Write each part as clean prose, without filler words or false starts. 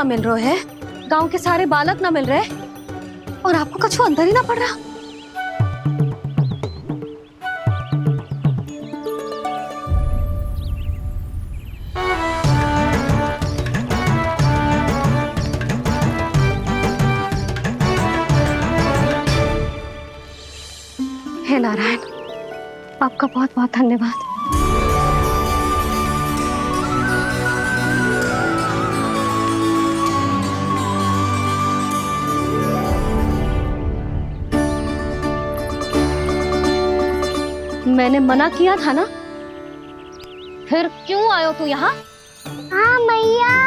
ना मिल रहे है, गांव के सारे बालक ना मिल रहे और आपको कछु अंदर ही ना पड़ रहा। हे नारायण, आपका बहुत बहुत धन्यवाद। मैंने मना किया था ना, फिर क्यों आयो तू यहाँ? हाँ मैया,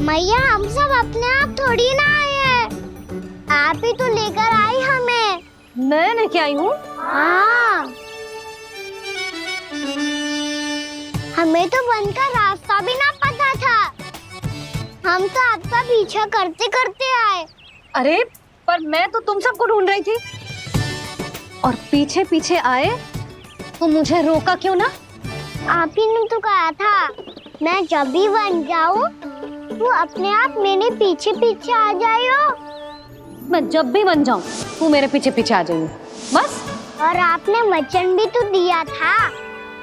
मैया हम सब अपने आप थोड़ी ना आए हैं, आप ही तो लेकर आई हमें। मैं लेके आई हूँ? हाँ, हमें तो वन का रास्ता भी ना पता था, हम तो आपका पीछा करते करते आए। अरे पर मैं तो तुम सबको ढूंढ रही थी और पीछे पीछे आए तो मुझे रोका क्यों ना? आप ही ने तो कहा था मैं जब भी बन जाऊं तो अपने आप मेरे पीछे पीछे आ जाइयो। मैं जब भी बन जाऊं तू मेरे पीछे पीछे आ जाइयो बस। और आपने वचन भी तो दिया था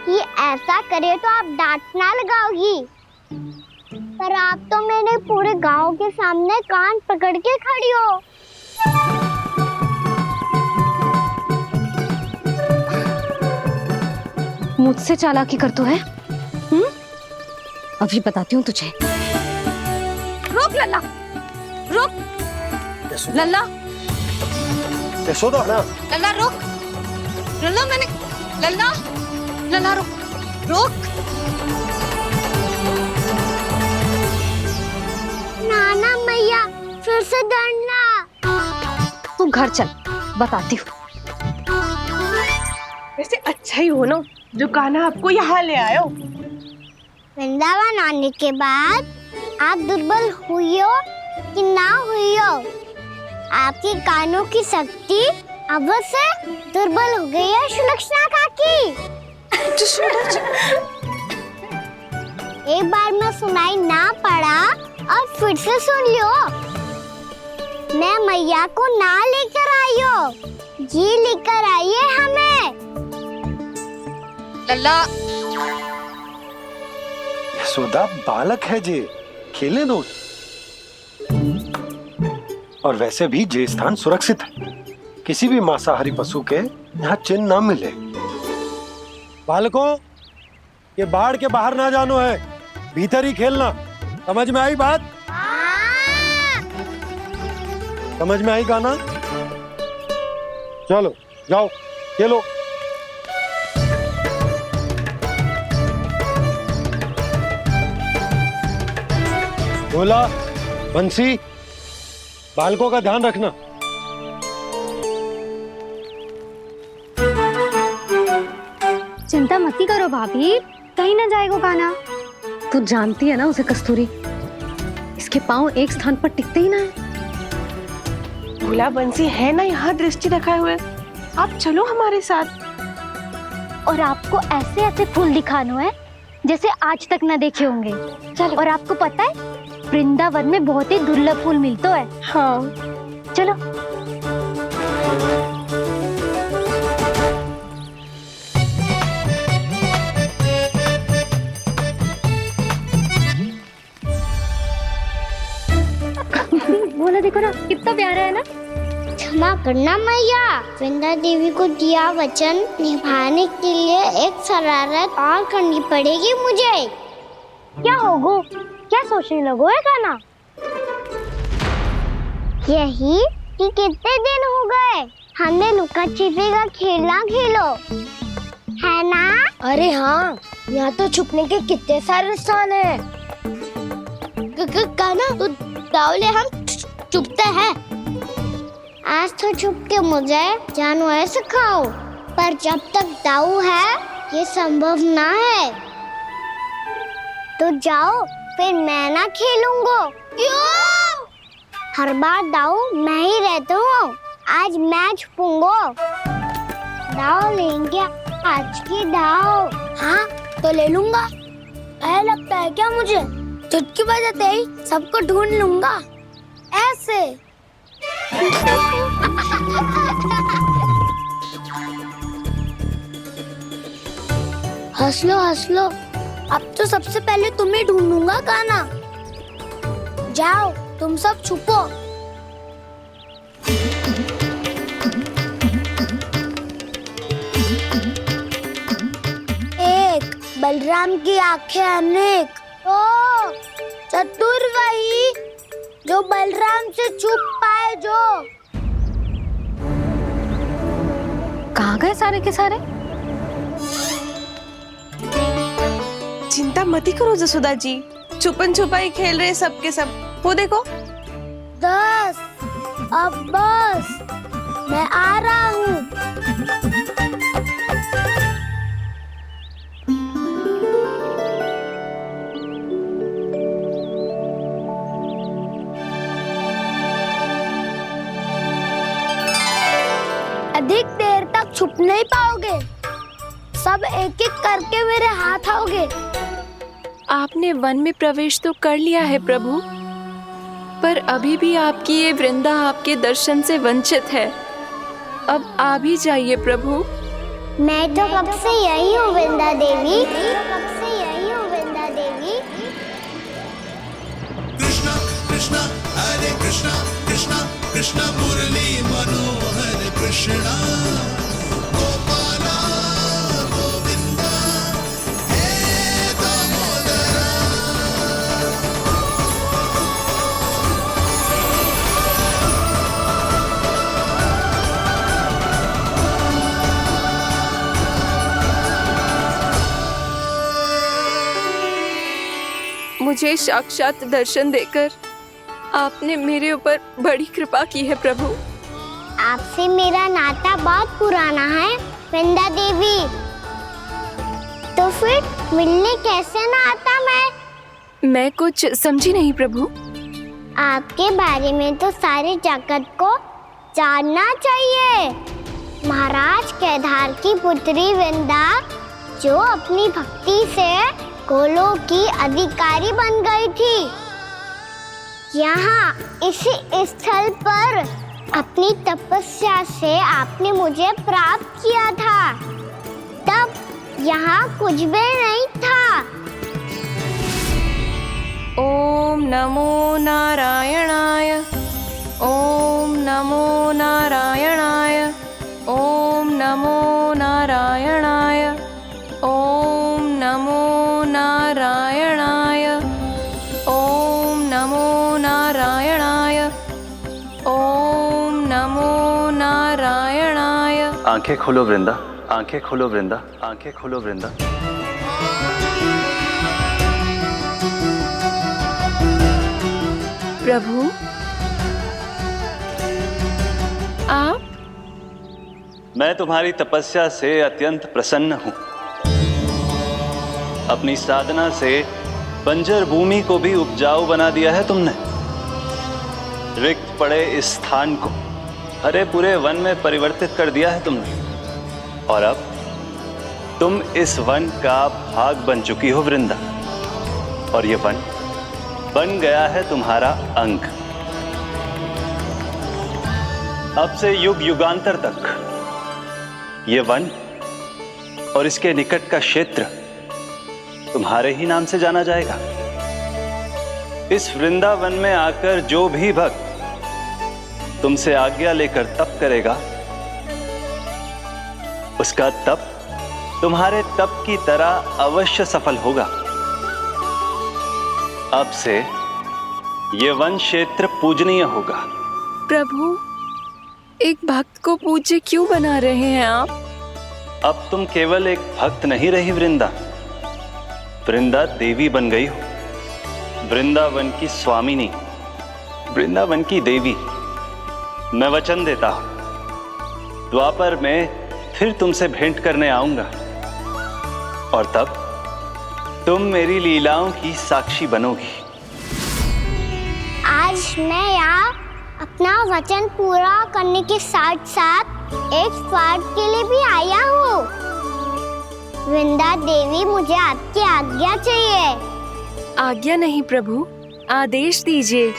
कि ऐसा करे तो आप डांट ना लगाओगी, पर आप तो मेरे पूरे गांव के सामने कान पकड़ के खड़ी हो। मुझसे चालाकी कर तो है? अभी बताती हूँ तुझे। रुक लल्ला, रुक लल्ला, यशोदा ना। लल्ला रुक, लल्ला मैंने, लल्ला, लल्ला रुक, रुक। नाना मैया फिर से डरना। तू घर चल, बताती हूँ। वैसे अच्छा ही हो ना जो कान्हा आपको यहाँ ले आयो। वृंदावन आने के बाद आप दुर्बल हुई हो कि ना हुई हो, आपके कानों की शक्ति अब से दुर्बल हो गई है सुलक्षणा काकी। एक बार में सुनाई ना पड़ा और फिर से सुन लियो। मैं मैया को ना लेकर आई हो, जी लेकर आई है हमें। लल्ला, यशोदा बालक है जे, खेलने दो। और वैसे भी जे स्थान सुरक्षित है, किसी भी मांसाहारी पशु के यहाँ चिन्ह ना मिले। बालकों, ये बाढ़ के बाहर ना जानो है, भीतर ही खेलना। समझ में आई बात? समझ में आई गाना? चलो जाओ खेलो। बोला बंसी, बालकों का ध्यान रखना। चिंता मत करो भाभी, कहीं ना जाएगा कान्हा। तू जानती है ना उसे कस्तूरी, इसके पांव एक स्थान पर टिकते ही ना है। भोला बंसी है ना यहाँ दृष्टि रखाए हुए, आप चलो हमारे साथ। और आपको ऐसे ऐसे फूल दिखाना है जैसे आज तक ना देखे होंगे। चलो। और आपको पता है वृंदावन में बहुत ही दुर्लभ फूल मिलते हैं। हाँ चलो। बोला देखो ना कितना प्यारा है ना। क्षमा करना मैया, वृंदा देवी को दिया वचन निभाने के लिए एक शरारत और करनी पड़ेगी मुझे। क्या होगो, क्या सोचने लगो है कान्हा? यही कि कितने दिन हो गए हमने लुका छिपी का खेलना खेलो, है ना? अरे हाँ, यहाँ तो छुपने के कितने सारे स्थान है। कान्हा तू दावले हम छुपते हैं। आज तो छुप के मुझे जानवर सिखाओ, पर जब तक दाऊ है ये संभव ना है। तो जाओ, फिर मैं ना खेलूंगा। क्यों? हर बार दाऊ मैं ही रहता हूँ, आज मैं छुपूंगा। दाऊ लेंगे आज की दाऊ। हाँ तो ले लूंगा। ऐसा लगता है क्या मुझे? चुटकी बजाते ही सबको ढूंढ लूंगा, ऐसे। हंस लो, अब तो सबसे पहले तुम्हें ढूंढूंगा गाना। जाओ, तुम सब छुपो। एक, बलराम की आंखें अनेक। ओ, चतुर वही जो बलराम से छुप पाए। जो कहाँ गए सारे के सारे? चिंता मत करो जसोदा जी, छुपन छुपाई खेल रहे सब के सब। वो देखो। 10, अब बस, मैं आ रहा हूँ। अधिक देर तक छुप नहीं पाओगे, सब एक एक करके मेरे हाथ आओगे। आपने वन में प्रवेश तो कर लिया है प्रभु, पर अभी भी आपकी ये वृंदा आपके दर्शन से वंचित है। अब आ भी जाइए प्रभु। मैं तो कब से यही हूँ वृंदा देवी। कृष्णा कृष्णा हरे कृष्णा कृष्णा कृष्णा मुरली मनोहर कृष्णा गोपाला गोविंदा हे दामोदरा। मुझे साक्षात दर्शन देकर आपने मेरे ऊपर बड़ी कृपा की है प्रभु। आपसे मेरा नाता बहुत पुराना है वृंदा देवी, तो फिर मिलने कैसे ना आता मैं कुछ समझी नहीं प्रभु। आपके बारे में तो सारे जगत को जानना चाहिए। महाराज केदार की पुत्री वृंदा, जो अपनी भक्ति से गोलोक की अधिकारी बन गई थी, यहाँ इसी स्थल पर अपनी तपस्या से आपने मुझे प्राप्त किया था। तब यहाँ कुछ भी नहीं था। ओम नमो नारायणाय, ओम नमो नारायणाय, ओम नमो नारायणाय, ओम नमो नारायणाय, ओम नमो नारायणाय, ओम नमो नारायणाय। आंखें खोलो वृंदा, आंखें खोलो वृंदा, आंखें खोलो वृंदा। प्रभु, आप? मैं तुम्हारी तपस्या से अत्यंत प्रसन्न हूं। अपनी साधना से बंजर भूमि को भी उपजाऊ बना दिया है तुमने। रिक्त पड़े इस स्थान को हरे पूरे वन में परिवर्तित कर दिया है तुमने, और अब तुम इस वन का भाग बन चुकी हो वृंदा, और ये वन बन गया है तुम्हारा अंग। अब से युग युगांतर तक ये वन और इसके निकट का क्षेत्र तुम्हारे ही नाम से जाना जाएगा। इस वृंदावन में आकर जो भी भक्त तुमसे आज्ञा लेकर तप करेगा, उसका तप तुम्हारे तप की तरह अवश्य सफल होगा। अब से ये वन क्षेत्र पूजनीय होगा। प्रभु, एक भक्त को पूज्य क्यों बना रहे हैं आप? अब तुम केवल एक भक्त नहीं रही वृंदा, वृंदा देवी बन गई हो। वृंदावन की स्वामिनी, वृंदावन की देवी। मैं वचन देता हूं, द्वापर में फिर तुमसे भेंट करने आऊंगा, और तब तुम मेरी लीलाओं की साक्षी बनोगी। आज मैं यहाँ अपना वचन पूरा करने के साथ साथ एक स्वार्थ के लिए भी आया हूँ। वृंदा देवी, मुझे आपकी आज्ञा चाहिए। आज्ञा नहीं प्रभु, आदेश दीजिए।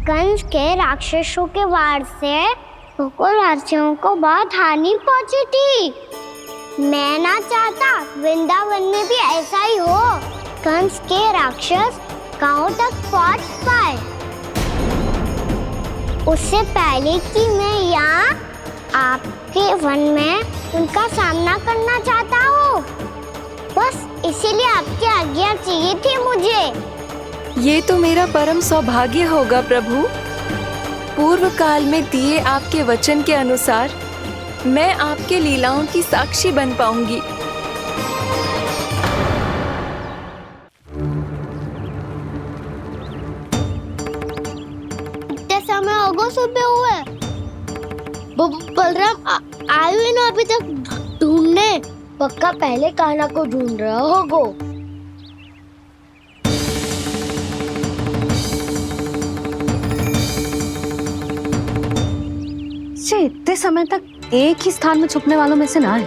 कंस के राक्षसों के वार से गोकुलवासियों को बहुत हानि पहुंची थी। मैं ना चाहता वृंदावन में भी ऐसा ही हो। कंस के राक्षस गांव तक पहुंच पाए उससे पहले कि मैं यहाँ आपके वन में उनका सामना करना चाहता हूँ। बस इसीलिए आपकी आज्ञा चाहिए थी मुझे। ये तो मेरा परम सौभाग्य होगा प्रभु। पूर्व काल में दिए आपके वचन के अनुसार मैं आपके लीलाओं की साक्षी बन पाऊंगी। इतने समय होगा सुबह हुए। बलराम आयु ना अभी तक ढूंढने। पक्का पहले कान्हा को ढूंढ रहा होगा। इतने समय तक एक ही स्थान में छुपने वालों में से ना है।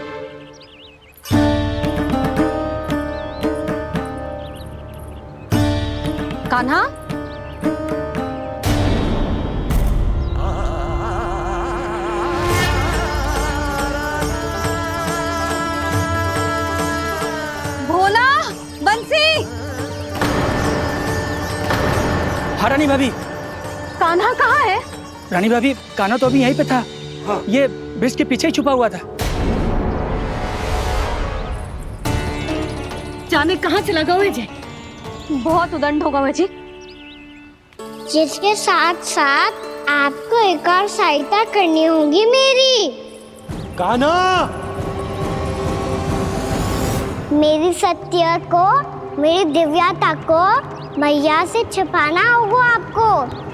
कान्हा, भोला, बंसी। हाँ रानी भाभी। कान्हा कहाँ है? रानी भाभी, कान्हा तो अभी यहीं पे था। हाँ। ये ब्रिज के पीछे ही छुपा हुआ था। जाने कहाँ चला गया है? बहुत उदंड होगा वह जी। जिसके साथ साथ आपको एक और सहायता करनी होगी मेरी। कान्हा, मेरी सत्य को, मेरी दिव्यता को मैया से छिपाना होगा आपको।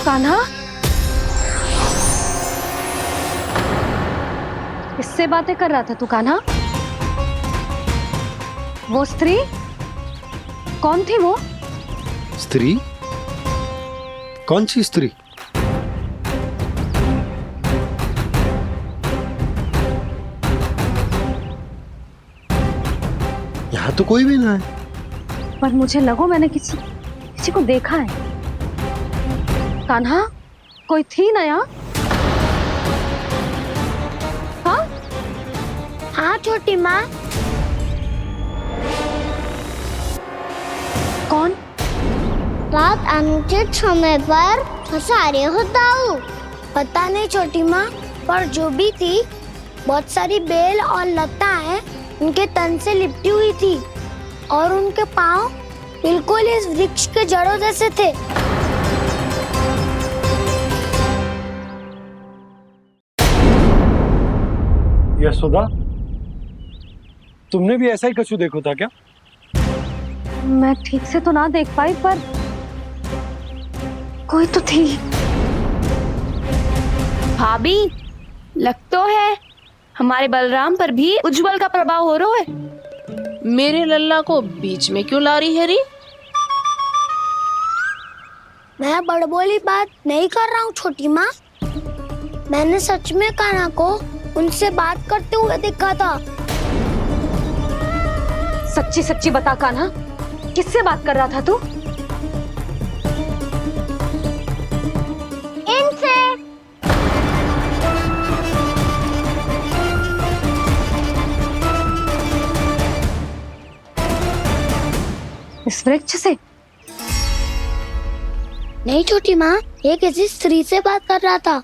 कान्हा, किससे बातें कर रहा था तू कान्हा? वो स्त्री कौन थी? वो स्त्री? कौन सी स्त्री? यहाँ तो कोई भी ना है। पर मुझे लगो मैंने किसी को देखा है। कान्हा, कोई थी ना यहाँ? हाँ? हाँ छोटी माँ। कौन? रात अनुचित समय पर फंसारे होता हूँ। पता नहीं छोटी माँ, पर जो भी थी बहुत सारी बेल और लताएं उनके तन से लिपटी हुई थी और उनके पाँव बिल्कुल इस वृक्ष के जड़ों जैसे थे। यशोदा, तुमने भी ऐसा ही कछु देखो था क्या? मैं ठीक से तो ना देख पाई, पर कोई तो थी। भाभी, लग तो है हमारे बलराम पर भी उज्जवल का प्रभाव हो रहा है। मेरे लल्ला को बीच में क्यों ला रही है री? मैं बड़बोली बात नहीं कर रहा हूँ छोटी माँ। मैंने सच में कान्हा को उनसे बात करते हुए देखा था। सच्ची सच्ची बता कान्हा, किससे बात कर रहा था तू? इनसे। इस वृक्ष से? नहीं छोटी माँ, ये किसी स्त्री से बात कर रहा था।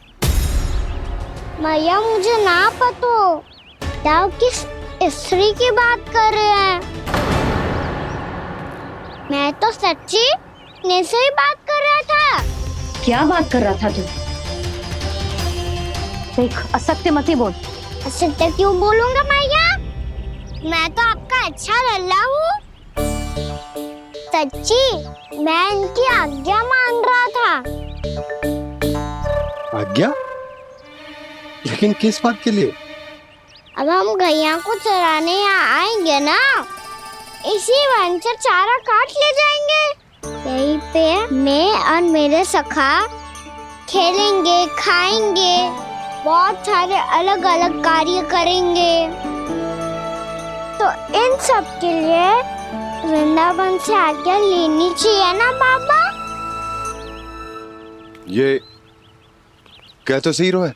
मैया मुझे ना पतो दाव किस स्त्री की बात कर रहे हैं। मैं तो सच्ची ने से ही बात कर रहा था। क्या बात कर रहा था तू? देख, असत्य मत ही बोल। असत्य क्यों बोलूंगा मैया? मैं तो आपका अच्छा लल्ला हूँ। सच्ची मैं इनकी आज्ञा मान रहा था। आज्ञा? लेकिन किस बात के लिए? अब हम गैया को चराने यहाँ आएंगे ना, इसी वन से चारा काट ले जाएंगे। यहीं पे मैं और मेरे सखा खेलेंगे, खाएंगे, बहुत सारे अलग अलग कार्य करेंगे। तो इन सब के लिए वृंदावन से आज्ञा लेनी चाहिए ना बाबा? ये कह तो सही रहा है।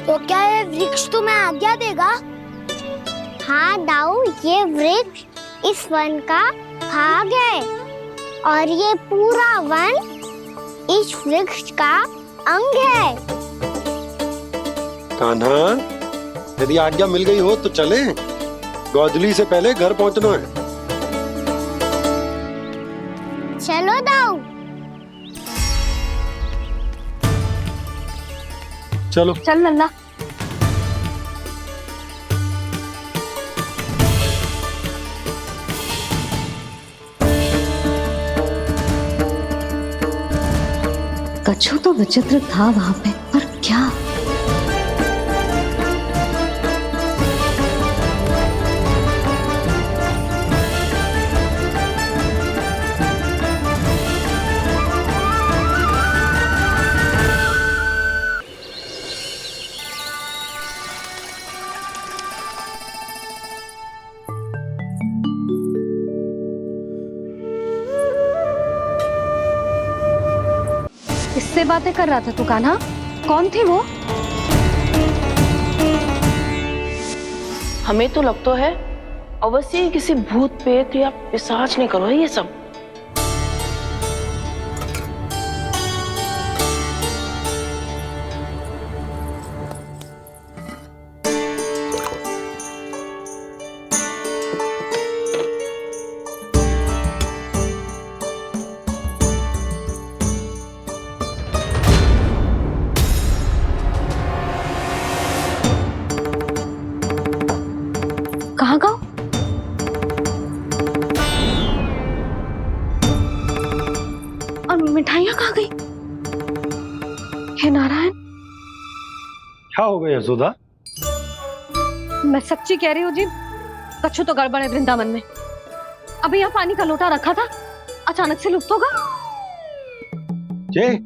तो क्या ये वृक्ष तुम्हें आज्ञा देगा? हाँ दाऊ, ये वृक्ष इस वन का भाग है और ये पूरा वन इस वृक्ष का अंग है। कान्हा, यदि आज्ञा मिल गई हो तो चले। गोधली से पहले घर पहुंचना है। चलो दाऊ। चलो चल लल्ला। कछु तो विचित्र था वहां पे, पर क्या? किससे बातें कर रहा था तू कान्हा? कौन थी वो? हमें तो लगता है अवश्य ही किसी भूत प्रेत या पिशाच ने करो ये सब। कहाँ गाँव? और मिठाइयाँ कहाँ गई? हे नारायण, क्या हो गया यशोदा? मैं सच्ची कह रही हूँ जी, कछु तो गड़बड़ है वृंदावन में। अभी यहाँ पानी का लोटा रखा था, अचानक से लुप्त होगा। जय,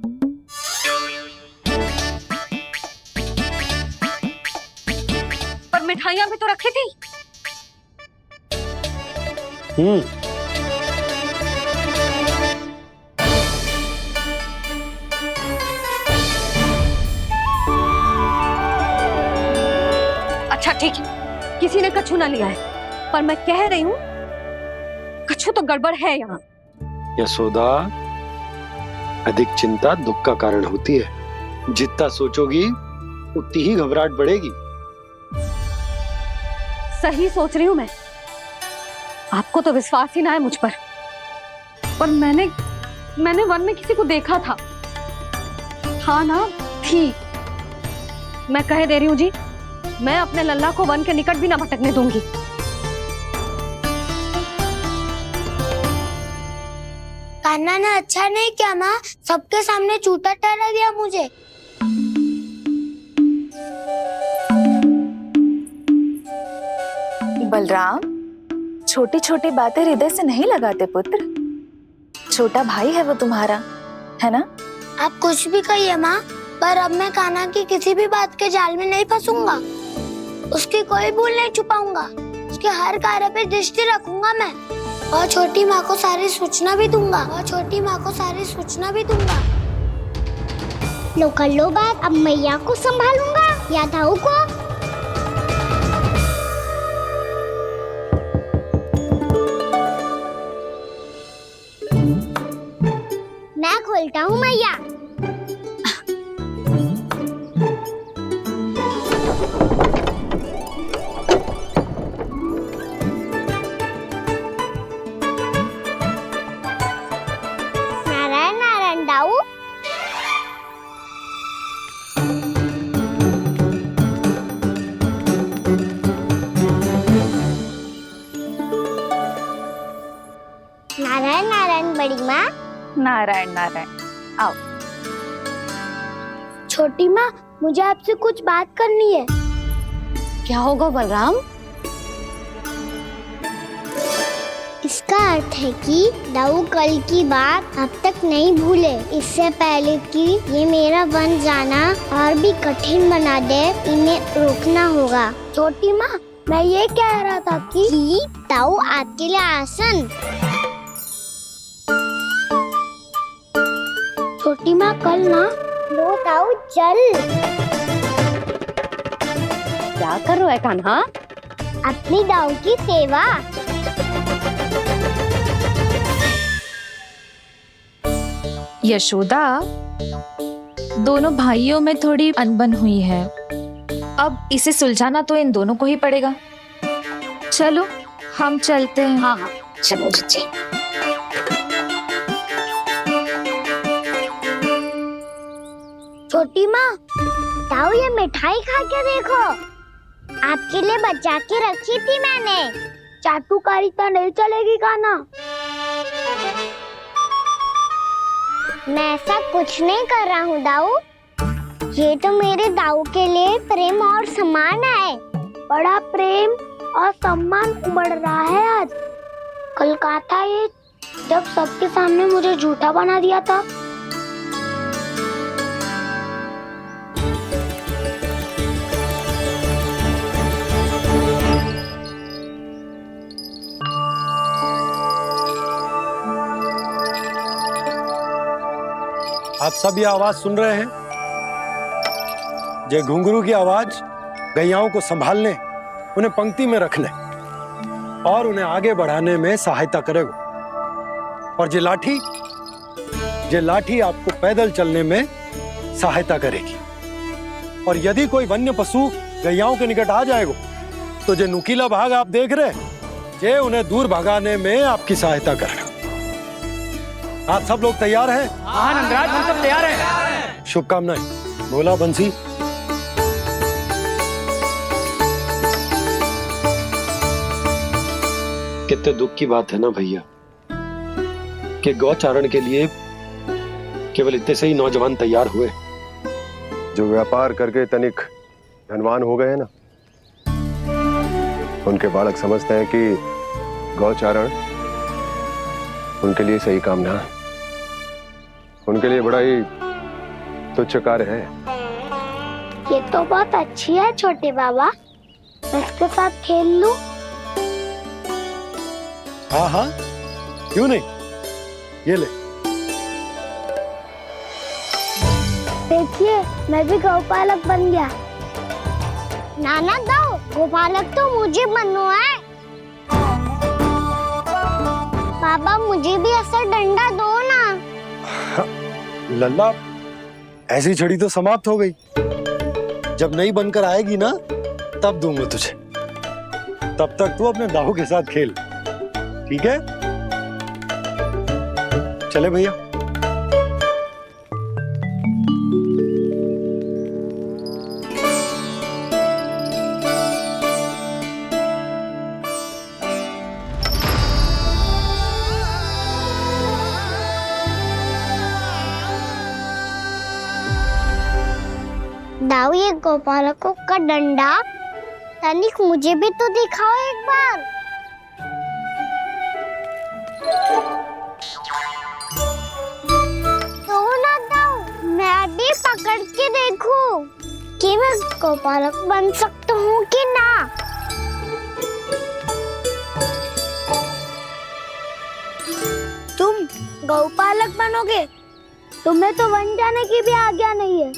पर मिठाइयाँ भी तो रखी थी। अच्छा ठीक है, किसी ने कछु ना लिया है, पर मैं कह रही हूँ कछु तो गड़बड़ है यहाँ। यशोदा, अधिक चिंता दुख का कारण होती है। जितना सोचोगी उतनी ही घबराहट बढ़ेगी। सही सोच रही हूँ मैं। आपको तो विश्वास ही ना है मुझ पर मैंने वन में किसी को देखा था। हाँ ना, थी। मैं कह दे रही हूँ जी, मैं अपने लल्ला को वन के निकट भी ना भटकने दूंगी। कान्हा ने अच्छा नहीं किया माँ, सबके सामने झूठा ठहरा दिया मुझे। बलराम, छोटी छोटी बातें हृदय से नहीं लगाते पुत्र। छोटा भाई है वो तुम्हारा, है ना? आप कुछ भी कहिए माँ, पर अब मैं कान्हा की किसी भी बात के जाल में नहीं फंसूंगा। उसकी कोई भूल नहीं छुपाऊंगा। उसके हर कार्य पे दृष्टि रखूंगा मैं, और छोटी माँ को सारी सूचना भी दूंगा। लो कर लो बात, अब मैया को संभालूंगा या दाऊ को। मैं खोलता हूँ मैया। नारायण नारायण दाऊ। नारायण नारायण बड़ी माँ। नारायण नारायण, आओ। छोटी माँ, मुझे आपसे कुछ बात करनी है। क्या होगा बलराम? इसका अर्थ है कि दाऊ कल की बात अब तक नहीं भूले। इससे पहले कि ये मेरा वन जाना और भी कठिन बना दे, इन्हें रोकना होगा। छोटी माँ, मैं ये कह रहा था कि दाऊ आपके लिए आसन। छोटी माँ, कल ना लो दाऊ चल। क्या कर रहा है कान्हा? अपनी दाऊ की सेवा। यशोदा, दोनों भाइयों में थोड़ी अनबन हुई है। अब इसे सुलझाना तो इन दोनों को ही पड़ेगा। चलो हम चलते हैं। हाँ हाँ चलो जी। छोटी माँ, दाऊ ये मिठाई खा के देखो, आपके लिए बचा के रखी थी मैंने। चाटुकारिता नहीं चलेगी कान्हा। मैं ऐसा कुछ नहीं कर रहा हूँ दाऊ। ये तो मेरे दाऊ के लिए प्रेम और सम्मान है। बड़ा प्रेम और सम्मान उमड़ रहा है आज। कल कहा था ये, जब सबके सामने मुझे झूठा बना दिया था। आप सब ये आवाज सुन रहे हैं? ये घुंघरू की आवाज गैयाओं को संभालने, उन्हें पंक्ति में रखने और उन्हें आगे बढ़ाने में सहायता करेगा। और ये लाठी आपको पैदल चलने में सहायता करेगी। और यदि कोई वन्य पशु गैयाओं के निकट आ जाएगा तो जो नुकीला भाग आप देख रहे हैं, ये उन्हें दूर भगाने में आपकी सहायता करेगा। आप सब लोग तैयार हैं? हाँ नंदराज, हम सब तैयार हैं। शुभकामनाएं। बोला बंसी। कितने दुख की बात है ना भैया कि गौचारण के लिए केवल इतने से ही नौजवान तैयार हुए। जो व्यापार करके तनिक धनवान हो गए ना, उनके बालक समझते हैं कि गौचारण उनके लिए सही काम ना है। उनके लिए बड़ा ही तुच्छ कार्य है। ये तो बहुत अच्छी है छोटे बाबा, मैं इसके साथ खेल लूं? हाँ हाँ, क्यों नहीं, ये ले। देखिए, मैं भी गौपालक बन गया। नाना दाऊ, गौपालक तो मुझे बनना है। बाबा मुझे भी ऐसा डंडा दो ना। लल्ला, ऐसी छड़ी तो समाप्त हो गई। जब नई बनकर आएगी ना, तब दूंगा तुझे। तब तक तू अपने दाऊ के साथ खेल, ठीक है? चले भैया। दाऊ, ये गोपालकों का डंडा तनिक मुझे भी तो दिखाओ एक बार। तो ना दाऊ, मैं भी पकड़ के देखूं कि मैं गोपालक बन सकता हूँ कि ना। तुम गौपालक बनोगे? तुम्हें तो वन जाने की भी आज्ञा नहीं है।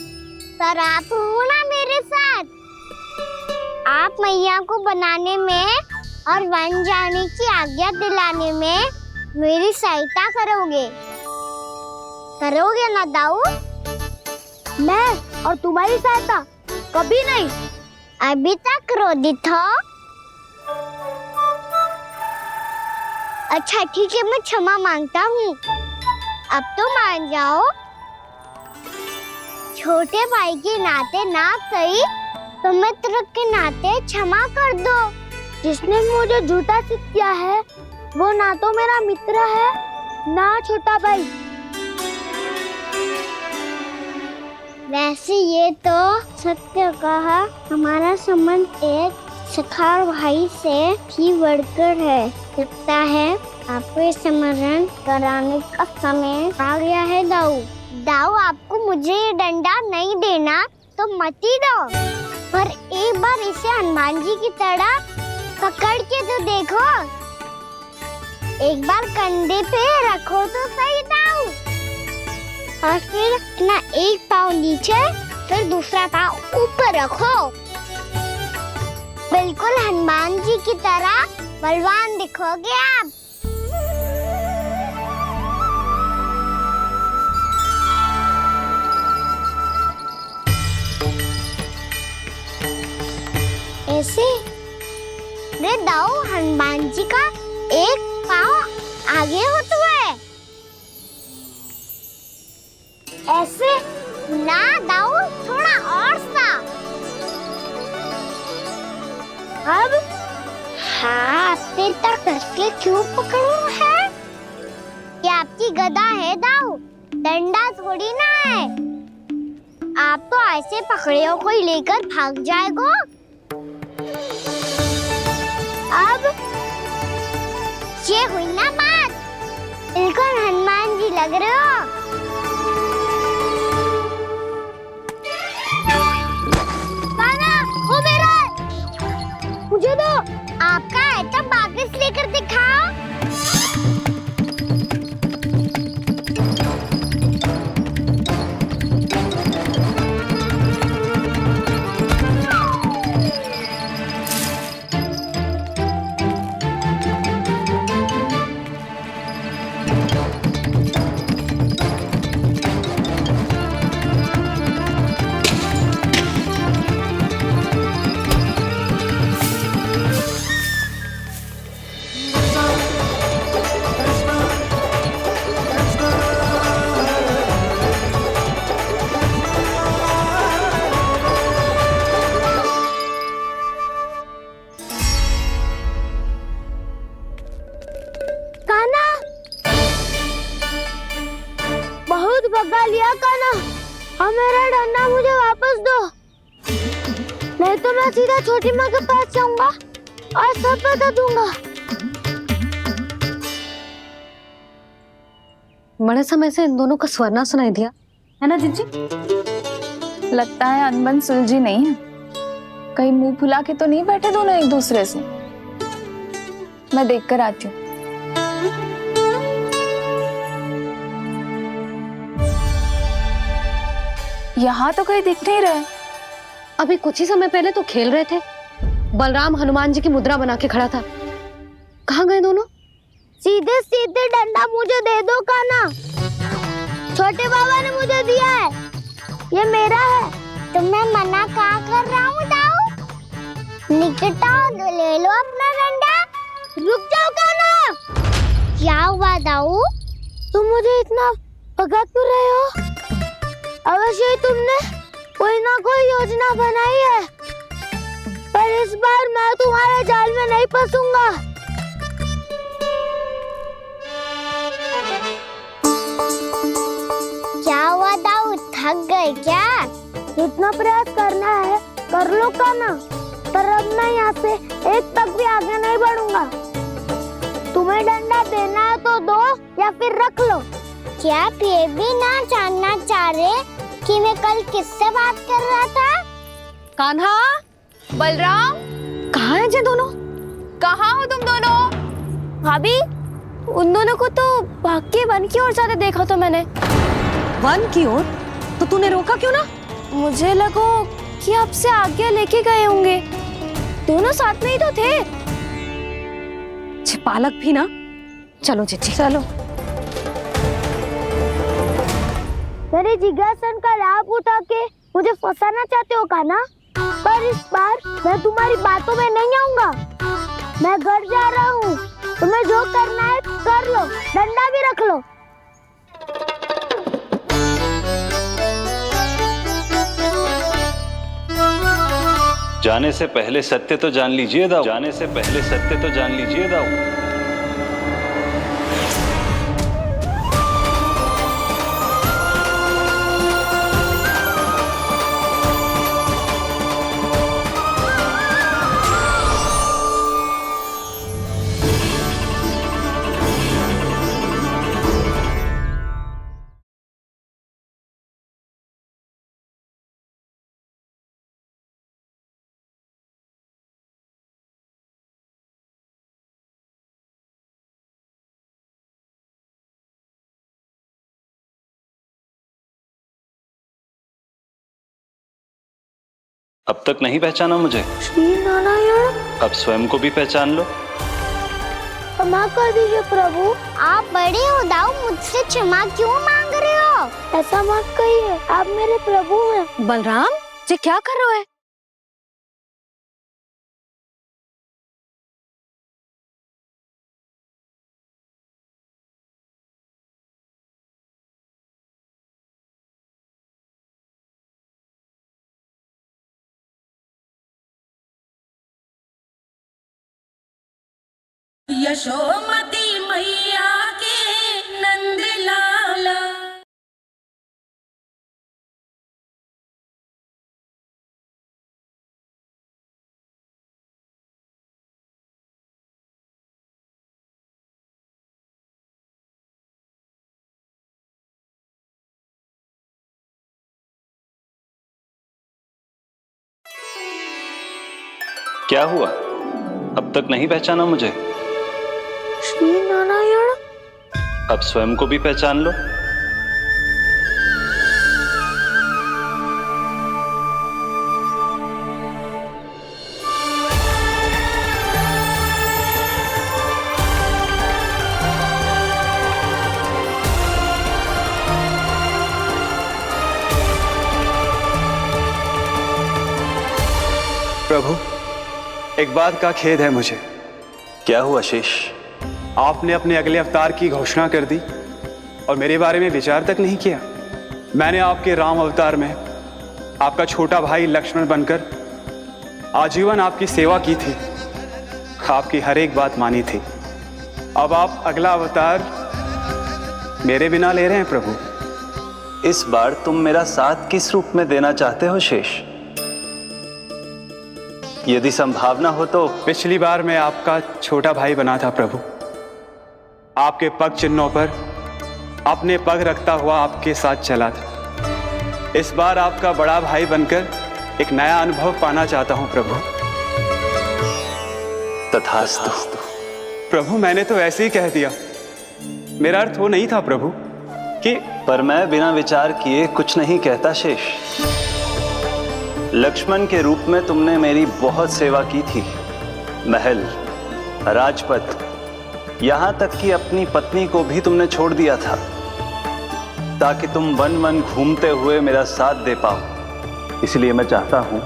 पर आप हो ना मेरे साथ। आप मैया को बनाने में और वन जाने की आज्ञा दिलाने में मेरी सहायता करोगे ना दाऊ? मैं और तुम्हारी सहायता कभी नहीं। अभी तक क्रोधित हो? अच्छा ठीक है, मैं क्षमा मांगता हूँ। अब तो मान जाओ। छोटे भाई के नाते ना सही तो मित्र के नाते क्षमा कर दो। जिसने मुझे झूठा सिद्ध किया है वो ना तो मेरा मित्र है ना छोटा भाई। वैसे ये तो सत्य कहा, हमारा संबंध एक सखा भाई से भी बढ़कर है। लगता है आपको ये स्मरण कराने का समय आ गया है दाऊ। दाऊ, आपको मुझे ये डंडा नहीं देना तो मत ही दो, पर एक बार इसे हनुमान जी की तरह पकड़ के तो देखो। एक बार कंधे पे रखो तो सही दाऊ, और फिर अपना एक पाँव नीचे फिर दूसरा पाँव ऊपर रखो। बिल्कुल हनुमान जी की तरह बलवान दिखोगे आप। ऐसे रे दाऊ, हनुमान जी का एक पाँव आगे होता है। ऐसे ना दाऊ, थोड़ा और सा। अब हाथ पे तक करके क्यों पकड़ो है? ये आपकी गदा है दाऊ, डंडा थोड़ी ना है। आप तो ऐसे पकड़े हो कोई लेकर भाग जाएगा। अब ये हुई ना बात, बिल्कुल हनुमान जी लग रहे हो। कान्हा, वो मेरा मुझे दो। आपका है तब वापस लेकर दिखाओ। भगा लिया कान्हा, अब मेरा डंडा मुझे वापस दो, नहीं तो मैं सीधा छोटी माँ के पास जाऊंगा और सब बता दूंगा। बड़े समय से इन दोनों का स्वर ना सुनाई दिया, है ना जीजी? लगता है अनबन सुलझी नहीं है। कहीं मुंह फुला के तो नहीं बैठे दोनों एक दूसरे से। मैं देख कर आती हूँ। यहाँ तो कहीं दिख नहीं रहा। अभी कुछ ही समय पहले तो खेल रहे थे। बलराम हनुमान जी की मुद्रा बना के खड़ा था। कहाँ गए दोनों? सीधे सीधे डंडा मुझे दे दो कान्हा, छोटे बाबा ने मुझे दिया है, ये मेरा है। तो मैं मना कहाँ कर रहा हूँ दाऊ? निकट आओ, ले लो अपना डंडा। रुक जाओ कान्हा। क्या हुआ दाऊ, तुम मुझे इतना भगा क्यों रहे हो? अवश्य ही तुमने कोई ना कोई योजना बनाई है, पर इस बार मैं तुम्हारे जाल में नहीं फंसूंगा। क्या हुआ दाऊ, थक गए क्या? जितना प्रयास करना है कर लो कान्हा, पर अब मैं यहाँ से एक तक भी आगे नहीं बढ़ूंगा। तुम्हें डंडा देना है तो दो या फिर रख लो। क्या आप ये भी ना जानना चाह रहे कि मैं कल किससे बात कर रहा था? कान्हा, बलराम, कहाँ है ये दोनों? कहाँ हो तुम दोनों? भाभी, उन दोनों को तो भाग के वन की ओर जाते देखा तो मैंने। वन की ओर? तो तूने रोका क्यों ना? मुझे लगा कि आपसे आगे लेके गए होंगे, दोनों साथ में ही तो थे। पालक भी ना। चलो जीजी चलो। मेरे जिज्ञासन का लाभ उठा के मुझे फंसाना चाहते हो कान्हा, पर इस बार मैं तुम्हारी बातों में नहीं आऊंगा। मैं घर जा रहा हूँ, तुम्हें जो करना है कर लो, डंडा भी रख लो। जाने से पहले सत्य तो जान लीजिए दाऊ। जाने से पहले सत्य तो जान लीजिए दाऊ। अब तक नहीं पहचाना मुझे? श्री नारायण। अब स्वयं को भी पहचान लो। क्षमा कर दीजिए प्रभु, आप बड़े हो दाऊ, मुझसे क्षमा क्यों मांग रहे हो? ऐसा मत कहिए, आप मेरे प्रभु हैं। बलराम, ये क्या कर रहे हो? यशोमती मैया के नंद लाला। क्या हुआ? अब तक नहीं पहचाना मुझे? श्री नारायण। अब स्वयं को भी पहचान लो। प्रभु, एक बात का खेद है मुझे। क्या हुआ शेष? आपने अपने अगले अवतार की घोषणा कर दी और मेरे बारे में विचार तक नहीं किया। मैंने आपके राम अवतार में आपका छोटा भाई लक्ष्मण बनकर आजीवन आपकी सेवा की थी, आपकी हर एक बात मानी थी। अब आप अगला अवतार मेरे बिना ले रहे हैं प्रभु। इस बार तुम मेरा साथ किस रूप में देना चाहते हो शेष? यदि संभावना हो तो। पिछली बार मैं आपका छोटा भाई बना था प्रभु, आपके पग चिन्हों पर अपने पग रखता हुआ आपके साथ चला था। इस बार आपका बड़ा भाई बनकर एक नया अनुभव पाना चाहता हूं प्रभु। तथास्तु। प्रभु, मैंने तो ऐसे ही कह दिया, मेरा अर्थ वो नहीं था प्रभु कि। पर मैं बिना विचार किए कुछ नहीं कहता शेष। लक्ष्मण के रूप में तुमने मेरी बहुत सेवा की थी। महल, राजपथ, यहां तक कि अपनी पत्नी को भी तुमने छोड़ दिया था ताकि तुम वन वन घूमते हुए मेरा साथ दे पाओ। इसलिए मैं चाहता हूं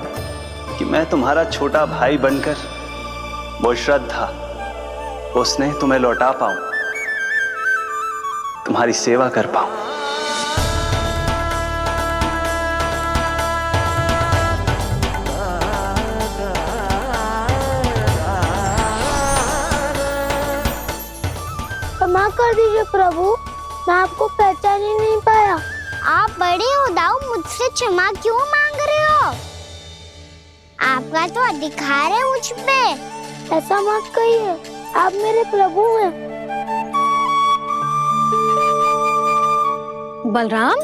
कि मैं तुम्हारा छोटा भाई बनकर वो श्रद्धा, वो स्नेह तुम्हें लौटा पाऊं, तुम्हारी सेवा कर पाऊं। क्षमा कर दीजिए प्रभु, मैं आपको पहचान ही नहीं पाया। आप बड़े हो दाऊ, मुझसे क्षमा क्यों मांग रहे हो? आपका तो अधिकार है मुझ पे। ऐसा मत कहिए, आप मेरे प्रभु हैं। बलराम,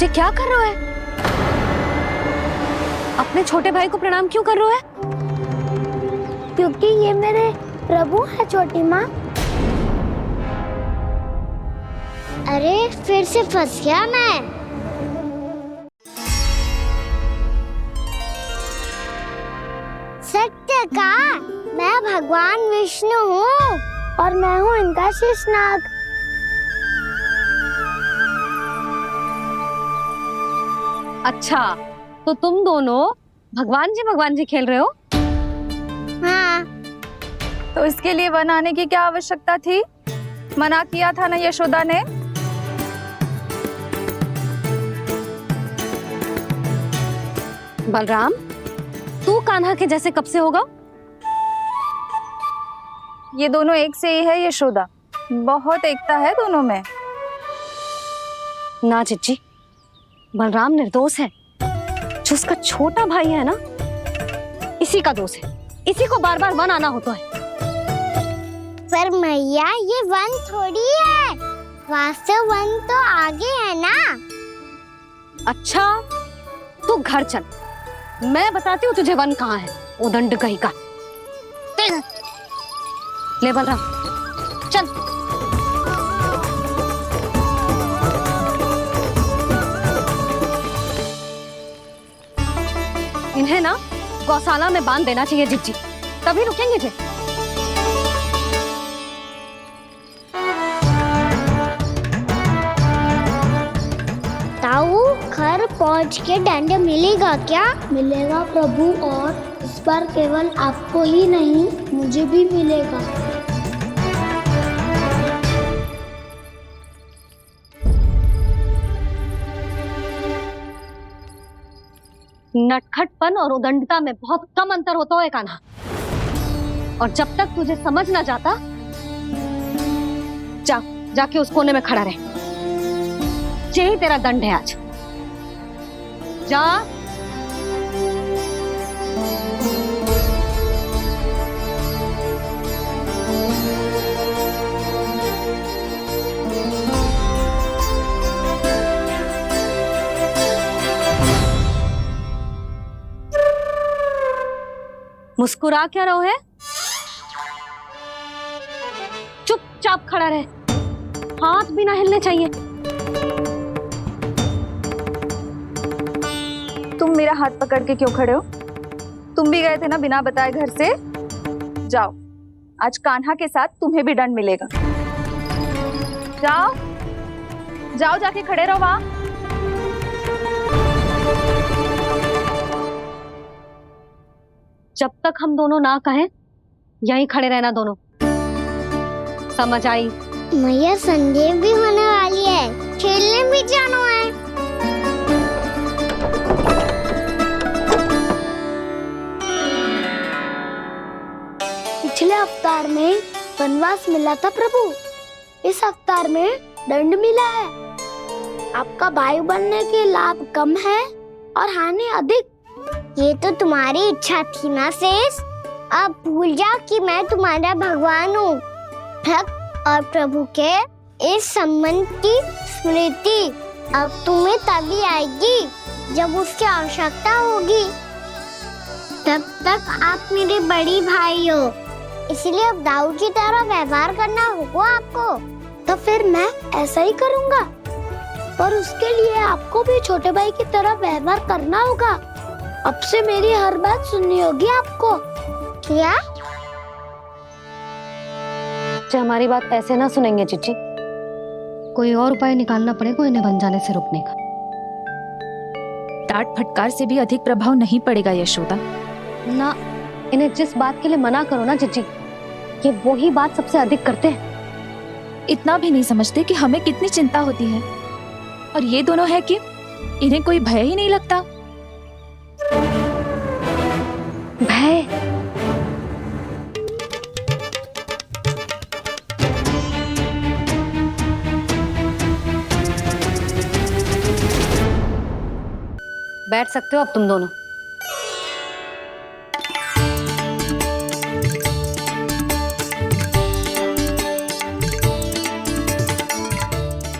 ये क्या कर रहे हो? अपने छोटे भाई को प्रणाम क्यों कर रहे हो? क्योंकि ये मेरे प्रभु है छोटी माँ। अरे फिर से फंस गया मैं। सत्य का, मैं भगवान विष्णु हूँ और मैं हूँ इनका शेषनाग। अच्छा, तो तुम दोनों भगवान जी खेल रहे हो? हाँ। तो इसके लिए वन आने की क्या आवश्यकता थी? मना किया था ना यशोदा ने। बलराम, तू कान्हा के जैसे कब से होगा? ये दोनों एक से ही है यशोदा, बहुत एकता है दोनों में। ना चिच्ची, बलराम निर्दोष है। जो उसका छोटा भाई है ना, इसी का दोष है। इसी को बार बार वन आना होता है। पर मैया, ये वन थोड़ी है, वास्तव वन तो आगे है ना। अच्छा, तू घर चल, मैं बताती हूँ तुझे वन कहाँ है। उदंड कहीं का। ले बलराम, चल। इन्हें ना गौशाला में बांध देना चाहिए जिज्जी, तभी रुकेंगे जे। ताऊ घर पहुंच के दंड मिलेगा क्या? मिलेगा प्रभु, और इस बार केवल आपको ही नहीं मुझे भी मिलेगा। नटखटपन और उदंडता में बहुत कम अंतर होता है कान्हा, और जब तक तुझे समझ ना जाता, जाके उस कोने में खड़ा रहे। यही तेरा दंड है आज। जा। मुस्कुरा क्या रहो है? चुपचाप खड़ा रहे, हाथ भी ना हिलने चाहिए। तुम मेरा हाथ पकड़ के क्यों खड़े हो? तुम भी गए थे ना बिना बताए घर से। जाओ, आज कान्हा के साथ तुम्हें भी दंड मिलेगा। जाओ जाओ, जाके खड़े रहो वहां। जब तक हम दोनों ना कहें, यहीं खड़े रहना दोनों। समझ आई? मैया संडे भी होने वाली है, खेलने भी जाना है। पिछले अवतार में वनवास मिला था प्रभु, इस अवतार में दंड मिला है। आपका भाई बनने के लाभ कम है और हानि अधिक। ये तो तुम्हारी इच्छा थी ना शेष, अब भूल जा कि मैं तुम्हारा भगवान हूँ। भक्त और प्रभु के इस संबंध की स्मृति अब तुम्हें तभी आएगी जब उसकी आवश्यकता होगी। तब तक आप मेरे बड़ी भाई हो, इसलिए अब दाऊ की तरह व्यवहार करना होगा आपको। तो फिर मैं ऐसा ही करूँगा, पर उसके लिए आपको भी छोटे भाई की तरह व्यवहार करना होगा। अब से मेरी हर बात सुननी होगी आपको। क्या? हमारी बात ऐसे ना सुनेंगे चिच्ची, कोई और उपाय निकालना पड़ेगा इन्हें बन जाने से रुकने का। डांट फटकार से भी अधिक प्रभाव नहीं पड़ेगा यशोदा। ना, इन्हें जिस बात के लिए मना करो ना चिच्ची, ये वही बात सबसे अधिक करते हैं। इतना भी नहीं समझते कि हमें कितनी चिंता होती है, और ये दोनों है कि इन्हें कोई भय ही नहीं लगता। भय? बैठ सकते हो अब तुम दोनों।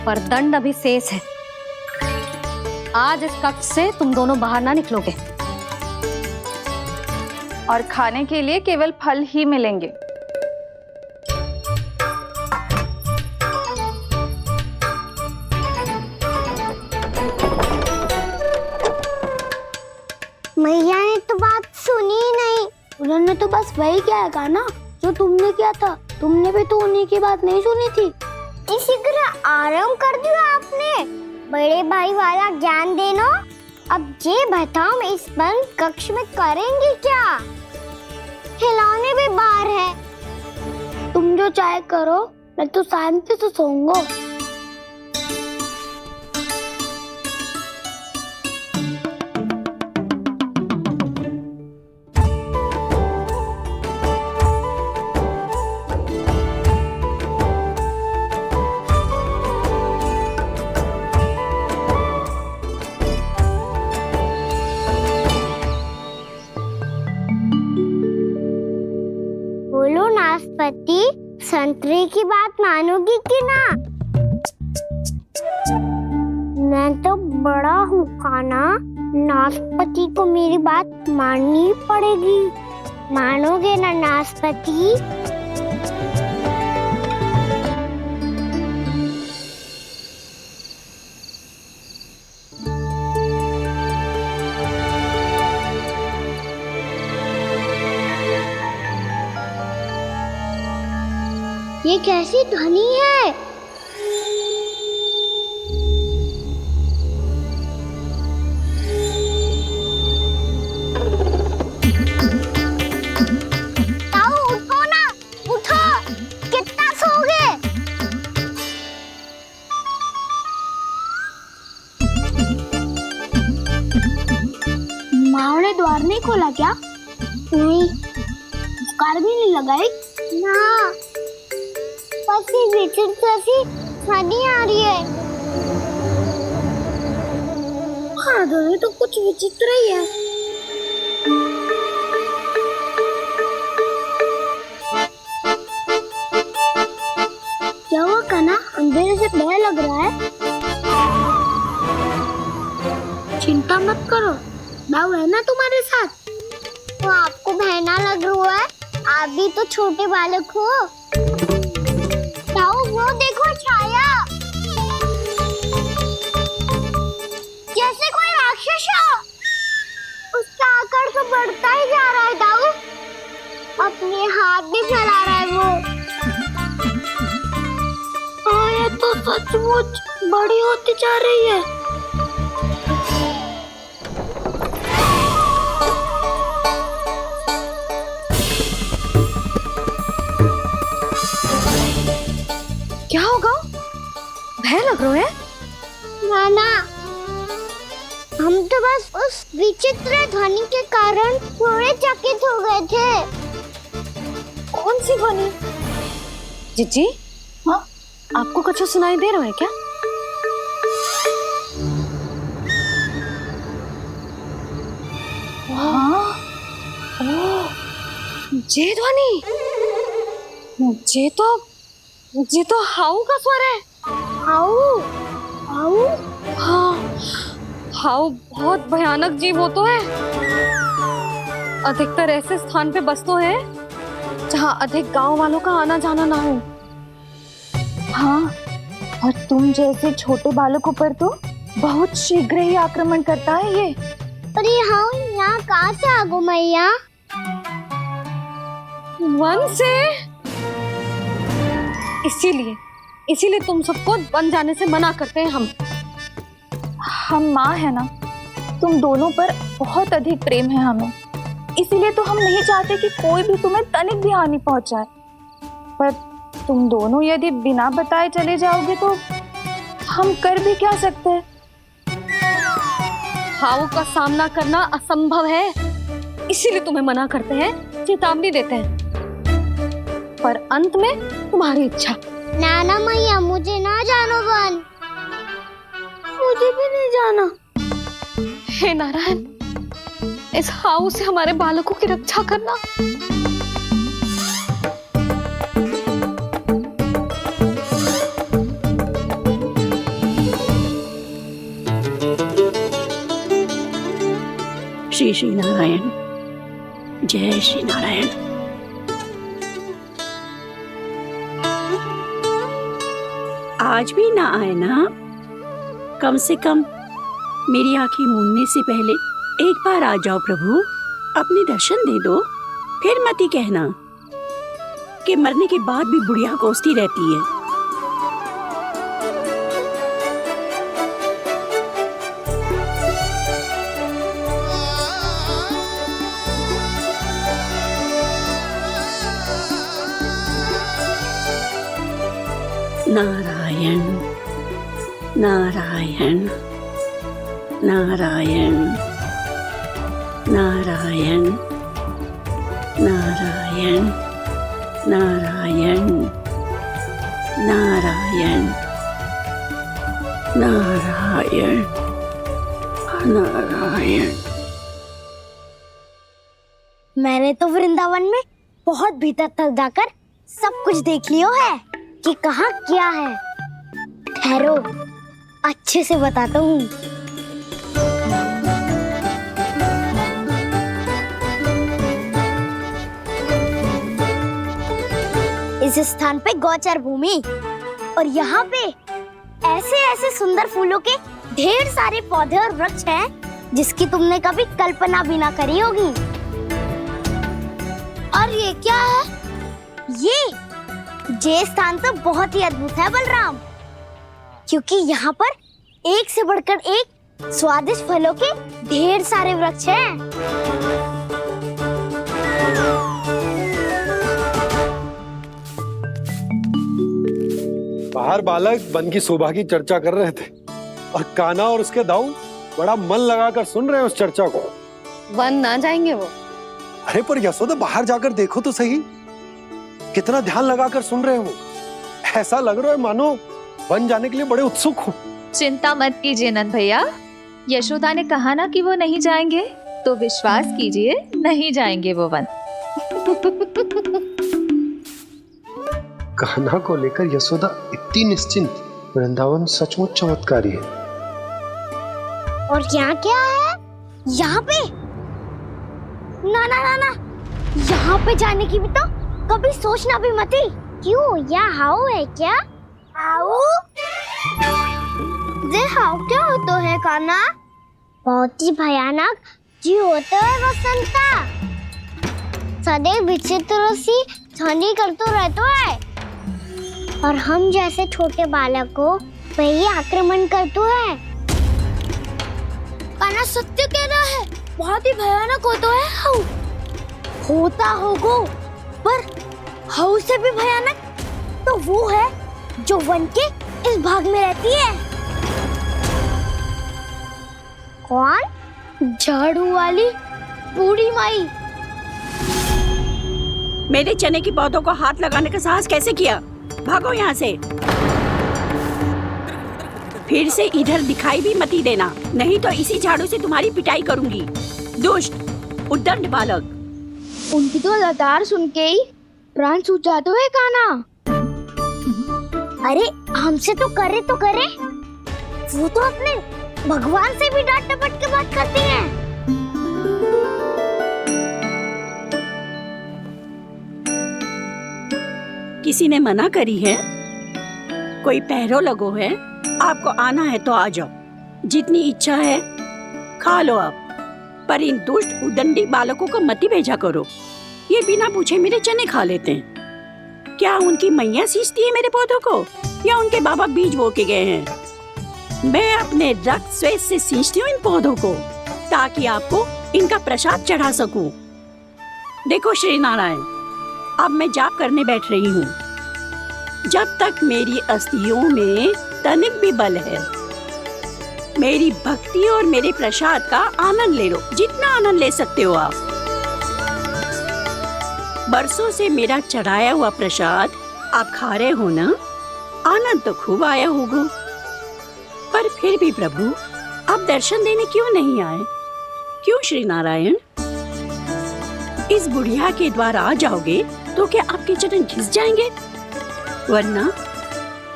पर दंड अभी शेष है। आज इस कक्ष से तुम दोनों बाहर ना निकलोगे, और खाने के लिए केवल फल ही मिलेंगे। मैया ने तो बात सुनी ही नहीं। उन्होंने तो बस वही किया ना जो तुमने किया था। तुमने भी तो उन्हीं की बात नहीं सुनी थी। इसी तरह आराम कर दिया आपने। बड़े भाई वाला ज्ञान देना। अब ये बताओ इस बंद कक्ष में करेंगे क्या? खिलौने भी बाहर है। तुम जो चाहे करो, मैं तो शांति से सोऊंगा। बोलो नाशपाती, संतरे की बात मानोगी कि ना? मैं तो बड़ा हूँ कान्हा, नाशपाती को मेरी बात माननी पड़ेगी। मानोगे ना नाशपाती? ये कैसी ध्वनि है? ताऊ उठो ना, उठो, कितना सोओगे? माँ ने द्वार नहीं खोला क्या? नहीं। कार भी नहीं लगाई? ना। बस ये विचित्र सी ध्वनि आ रही है। हाँ, ध्वनि तो कुछ विचित्र ही है। क्या हुआ कान्हा? अंधेरे से भय लग रहा है। चिंता मत करो, दाऊ है ना तुम्हारे साथ। तो आपको भय ना लग रहा है? आप भी तो छोटे बालक हो। दाऊ वो देखो छाया, जैसे कोई राक्षस हो। उसका आकार तो बढ़ता ही जा रहा है दाऊ। अपने हाथ भी फैला रहा है वो। ये तो सचमुच बड़ी होती जा रही है। क्या होगा? भय लग रहा है? नाना, हम तो बस उस विचित्र ध्वनि के कारण थोड़े चकित हो गए थे। कौन सी ध्वनि? जीजी, हाँ, आपको कुछ सुनाई दे रहा है क्या? हाँ, ओह, ये ध्वनि, ये तो हाउ का स्वर है। हाउ? हाउ? हाँ, हाउ बहुत भयानक जीव हो तो है। अधिकतर ऐसे स्थान पे बसते हैं जहाँ अधिक गांव वालों का आना जाना ना हो। हाँ, और तुम जैसे छोटे बालकों पर तो बहुत शीघ्र ही आक्रमण करता है ये। अरे हाँ, यहाँ कहाँ से आ गो मैया? वन से। इसीलिए तुम सबको वन जाने से मना करते हैं हम माँ है ना, तुम दोनों पर बहुत अधिक प्रेम है हमें, इसीलिए तो हम नहीं चाहते कि कोई भी तुम्हें तनिक भी हानि पहुंचाए। पर तुम दोनों यदि बिना बताए चले जाओगे तो हम कर भी क्या सकते हैं? हाउ का सामना करना असंभव है, इसीलिए तुम्हें मना करते हैं, चेतावनी देते हैं। पर अंत में तुम्हारी इच्छा। नाना मैया, मुझे ना जानो वन। मुझे भी नहीं जाना। हे नारायण, इस हाउ से हमारे बालकों की रक्षा करना। श्री श्री नारायण, जय श्री नारायण। आज भी ना आए ना? कम से कम मेरी आंखें मूंदने से पहले एक बार आ जाओ प्रभु, अपने दर्शन दे दो। फिर मत ही कहना कि मरने के बाद भी बुढ़िया कोसती रहती है। नारायण नारायण नारायण नारायण नारायण नारायण नारायण नारायण नारायण। मैंने तो वृंदावन में बहुत भीतर तक जाकर सब कुछ देख लियो है कि कहाँ क्या है। ठहरो, अच्छे से बताता हूँ। इस स्थान पे गौचर भूमि और यहाँ पे ऐसे ऐसे सुंदर फूलों के ढेर सारे पौधे और वृक्ष हैं जिसकी तुमने कभी कल्पना भी ना करी होगी। और ये क्या है? ये ये स्थान तो बहुत ही अद्भुत है बलराम, क्योंकि यहाँ पर एक से बढ़कर एक स्वादिष्ट फलों के ढेर सारे वृक्ष हैं। बाहर बालक वन की शोभा की चर्चा कर रहे थे और कान्हा और उसके दाऊ बड़ा मन लगाकर सुन रहे हैं उस चर्चा को। वन ना जाएंगे वो? अरे पर यशोदा बाहर जाकर देखो तो सही, कितना ध्यान लगाकर सुन रहे हो। ऐसा लग रहा है मानो वन जाने के लिए बड़े उत्सुक हो। चिंता मत कीजिए नंद भैया, यशोदा ने कहा ना कि वो नहीं जाएंगे, तो विश्वास कीजिए नहीं जाएंगे वो वन। कान्हा को लेकर यशोदा इतनी निश्चिंत, वृंदावन सचमुच चमत्कारी है। और यहाँ क्या है? यहाँ पे ना ना ना ना, यहाँ पे जाने की भी तो कभी सोचना भी मत ही। क्यों, यहाँ हाउ है क्या? हाउ? ये हाउ क्या होता है कान्हा? बहुत ही भयानक जी होता है वसंता, सदैव विचित्र सी ध्वनि करते रहता है और हम जैसे छोटे बालक को वही आक्रमण करते हैं। कान्हा सत्य कह रहा है, बहुत ही भयानक होता है हाउ। होता होगा, पर हाउ से भी भयानक तो वो है जो वन के इस भाग में रहती है। कौन? झाड़ू वाली बूढ़ी माई। मेरे चने की पौधों को हाथ लगाने का साहस कैसे किया? भागो यहाँ से, फिर से इधर दिखाई भी मत देना, नहीं तो इसी झाड़ू से तुम्हारी पिटाई करूंगी। दुष्ट उद्दंड बालक। उनकी तो लतार सुन के ही प्राण सूझ जाते हैं कान्हा। अरे हमसे तो करे, वो तो अपने भगवान से भी डांट डपट के बात करती हैं। किसी ने मना करी है? कोई पहरो लगो है? आपको आना है तो आ जाओ, जितनी इच्छा है खा लो आप, पर इन दुष्ट उदंडी बालकों को मत ही भेजा करो। ये बिना पूछे मेरे चने खा लेते हैं। क्या उनकी मैया सींचती है मेरे पौधों को, या उनके बाबा बीज बो के गए हैं? मैं अपने रक्त स्वेद से सींचती हूँ इन पौधों को, ताकि आपको इनका प्रसाद चढ़ा सकूं। देखो श्री नारायण, अब मैं जाप करने बैठ रही हूँ। जब तक मेरी अस्थियों में तनिक भी बल है, मेरी भक्ति और मेरे प्रसाद का आनंद ले लो, जितना आनंद ले सकते हो आप। बरसों से मेरा चढ़ाया हुआ प्रसाद आप खा रहे हो ना, आनंद तो खूब आया होगा, पर फिर भी प्रभु आप दर्शन देने क्यों नहीं आए? क्यों श्री नारायण? इस बुढ़िया के द्वार आ जाओगे तो क्या आपके चरण घिस जाएंगे? वरना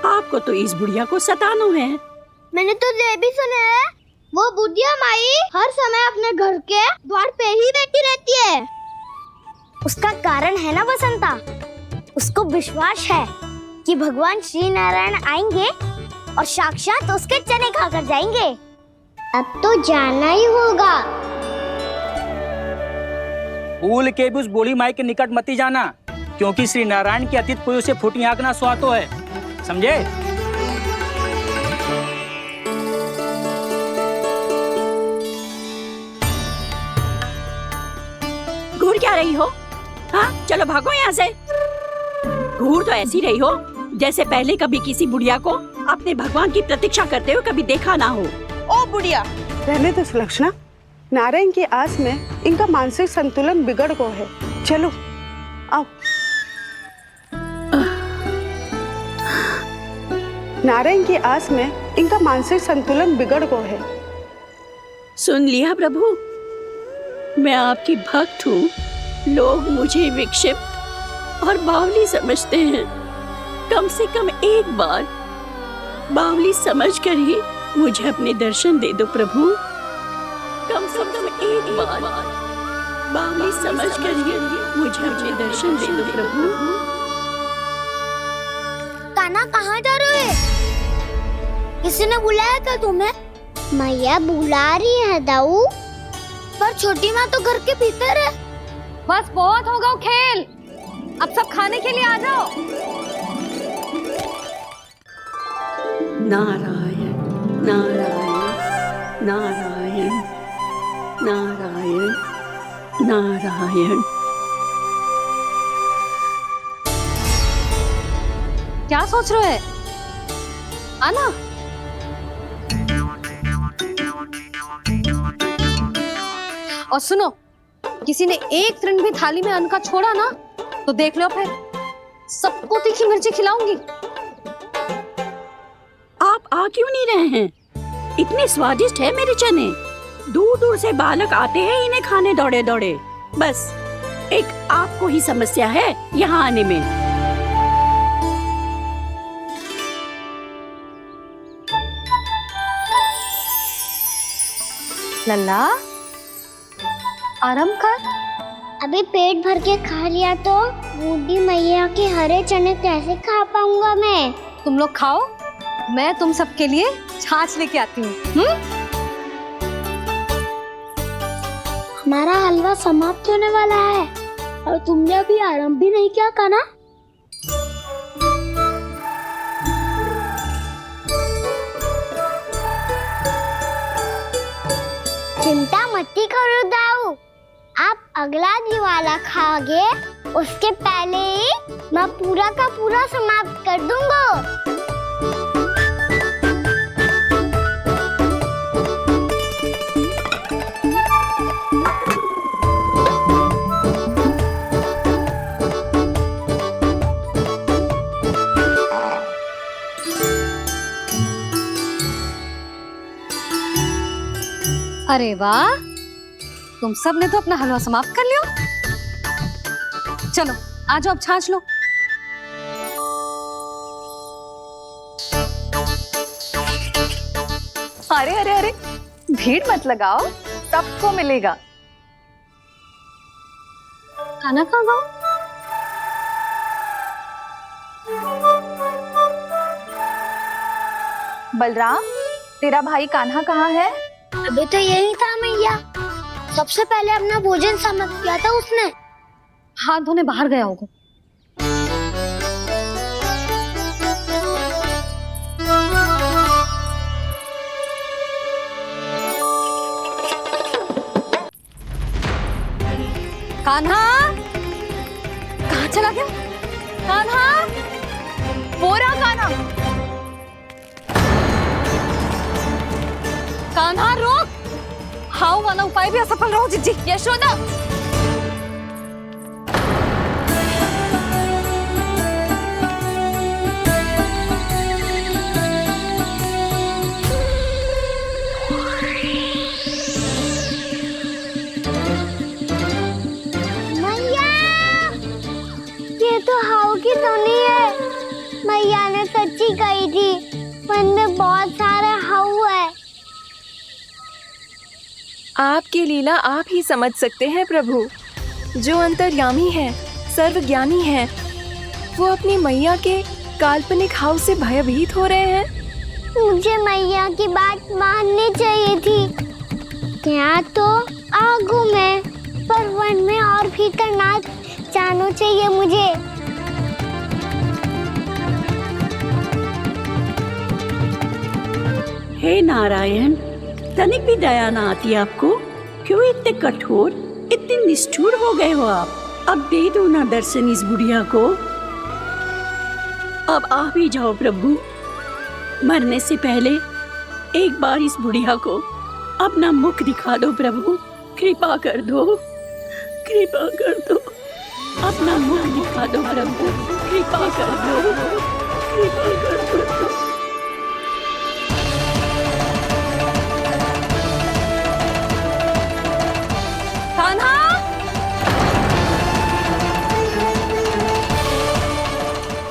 आपको तो इस बुढ़िया को सताना है। मैंने तो ये भी सुना है, वो बुढ़िया माई हर समय अपने घर के द्वार पे ही बैठी रहती है। उसका कारण है ना बसंता, उसको विश्वास है कि भगवान श्री नारायण आएंगे और साक्षात उसके चने खाकर जाएंगे। अब तो जाना ही होगा। भूल के भी उस बूढ़ी माई के निकट मत ही जाना, क्योंकि श्री नारायण की अतीत पुरुष से फूटी आंकना स्वातो है, समझे? घूर क्या रही हो? हाँ, चलो भागो यहाँ से। घूर तो ऐसी रही हो जैसे पहले कभी किसी बुढ़िया को अपने भगवान की प्रतीक्षा करते हुए कभी देखा ना हो। ओ बुढ़िया, रहने तो सुलक्षणा, नारायण की आस में इनका मानसिक संतुलन बिगड़ गया है। चलो आओ। नारायण की आस में इनका मानसिक संतुलन बिगड़ गया है। सुन लिया प्रभु, मैं आपकी भक्त हूँ। लोग मुझे विक्षिप्त और बावली समझते हैं। कम से कम एक बार बावली समझकर ही मुझे अपने दर्शन दे दो प्रभु। कम से कम एक बार बावली समझकर ही मुझे अपने दर्शन दे दो प्रभु। कान्हा कहाँ जा रहे हो? किसी ने बुलाया क्या तुम्हें? मैया बुला रही है दाऊ, पर छोटी माँ तो घर के भीतर है। बस बहुत होगा खेल, अब सब खाने के लिए आ जाओ। नारायण नारायण नारायण नारायण नारायण। क्या सोच रहे हैं? आना। और सुनो, किसी ने एक तृण भी थाली में अन्न का छोड़ा ना तो देख लो, फिर सबको तीखी मिर्ची खिलाऊंगी। आप आ क्यों नहीं रहे हैं? इतने स्वादिष्ट है मेरे चने। दूर दूर से बालक आते हैं इन्हें खाने दौड़े दौड़े। बस एक आपको ही समस्या है यहाँ आने में। लल्ला, आराम कर। अभी पेट भर के खा लिया तो बूढ़ी मैया के हरे चने कैसे खा पाऊंगा मैं? तुम लोग खाओ, मैं तुम सबके लिए छाछ लेके आती हूँ। हमारा हलवा समाप्त होने वाला है और तुमने अभी आराम भी नहीं किया कान्हा। चिंता मत करो दाऊ, आप अगला दिवाला खाओगे उसके पहले ही मैं पूरा का पूरा समाप्त कर दूंगा। अरे वाह, तुम सब ने तो अपना हलवा समाप्त कर लिया। चलो आ जाओ, अब छाछ लो। अरे अरे अरे, भीड़ मत लगाओ, सबको मिलेगा। खाना खा गो। बलराम, तेरा भाई कान्हा कहाँ है? अभी तो यही था मैया, सबसे पहले अपना भोजन समाप्त किया था उसने। हाथ धोने बाहर गया होगा। कान्हा कहाँ चला गया? कान्हा, वो रहा कान्हा। कान्हा रोक, हाउ वाला उपाय भी असफल रहो जिज्जी। यशोदा, मैया, ये तो हाउ की धुनी है। मैया ने सच्ची कही थी, वन में बहुत सारे हाउ है। आपकी लीला आप ही समझ सकते हैं प्रभु। जो अंतर्यामी है, सर्वज्ञानी है, वो अपनी मैया के काल्पनिक हाव से भयभीत हो रहे हैं। मुझे मैया की बात माननी चाहिए थी। यहाँ तो आगू में, पर वन में और भीतर ना जाना चाहिए मुझे। हे नारायण, तनिक भी दया ना आती आपको? क्यों इतने कठोर, इतने निष्ठुर हो गए हो आप? अब दे दो ना दर्शन इस बुढ़िया को। अब आ भी जाओ प्रभु, मरने से पहले एक बार इस बुढ़िया को अपना मुख दिखा दो प्रभु। कृपा कर दो, कृपा कर दो, अपना मुख दिखा दो प्रभु। कृपा कर दो, कृपा कर दो।